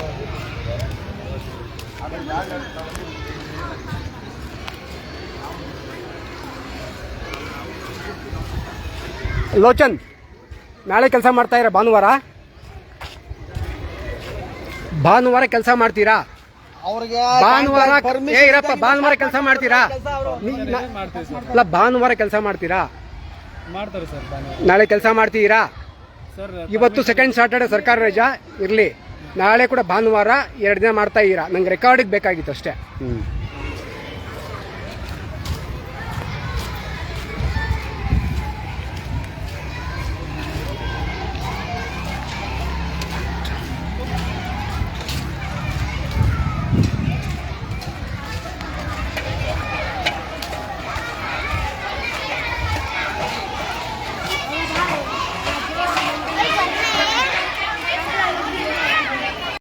ಲೋಚನ್, ನಾಳೆ ಕೆಲಸ ಮಾಡ್ತಾ ಇರ? ಭಾನುವಾರ ಕೆಲಸ ಮಾಡ್ತೀರಾ? ಅವ್ರಿಗೆ ಭಾನುವಾರ ಇರಪ್ಪ, ಭಾನುವಾರ ಕೆಲಸ ಮಾಡ್ತೀರಾ? ಅಲ್ಲ, ಭಾನುವಾರ ಕೆಲಸ ಮಾಡ್ತೀರಾ? ಮಾಡ್ತಾರೆ ಸರ್. ನಾಳೆ ಕೆಲಸ ಮಾಡ್ತೀರಾ? ಸರ್ ಇವತ್ತು ಸೆಕೆಂಡ್ ಸಾಟರ್ಡೆ ಸರ್ಕಾರ ರಜಾ ಇರಲಿ, ನಾಳೆ ಕೂಡ ಭಾನುವಾರ 2 ದಿನ ಮಾಡ್ತಾ ಇದ್ದೀರಾ. ನಂಗೆ ರೆಕಾರ್ಡಿಗೆ ಬೇಕಾಗಿತ್ತು ಅಷ್ಟೇ.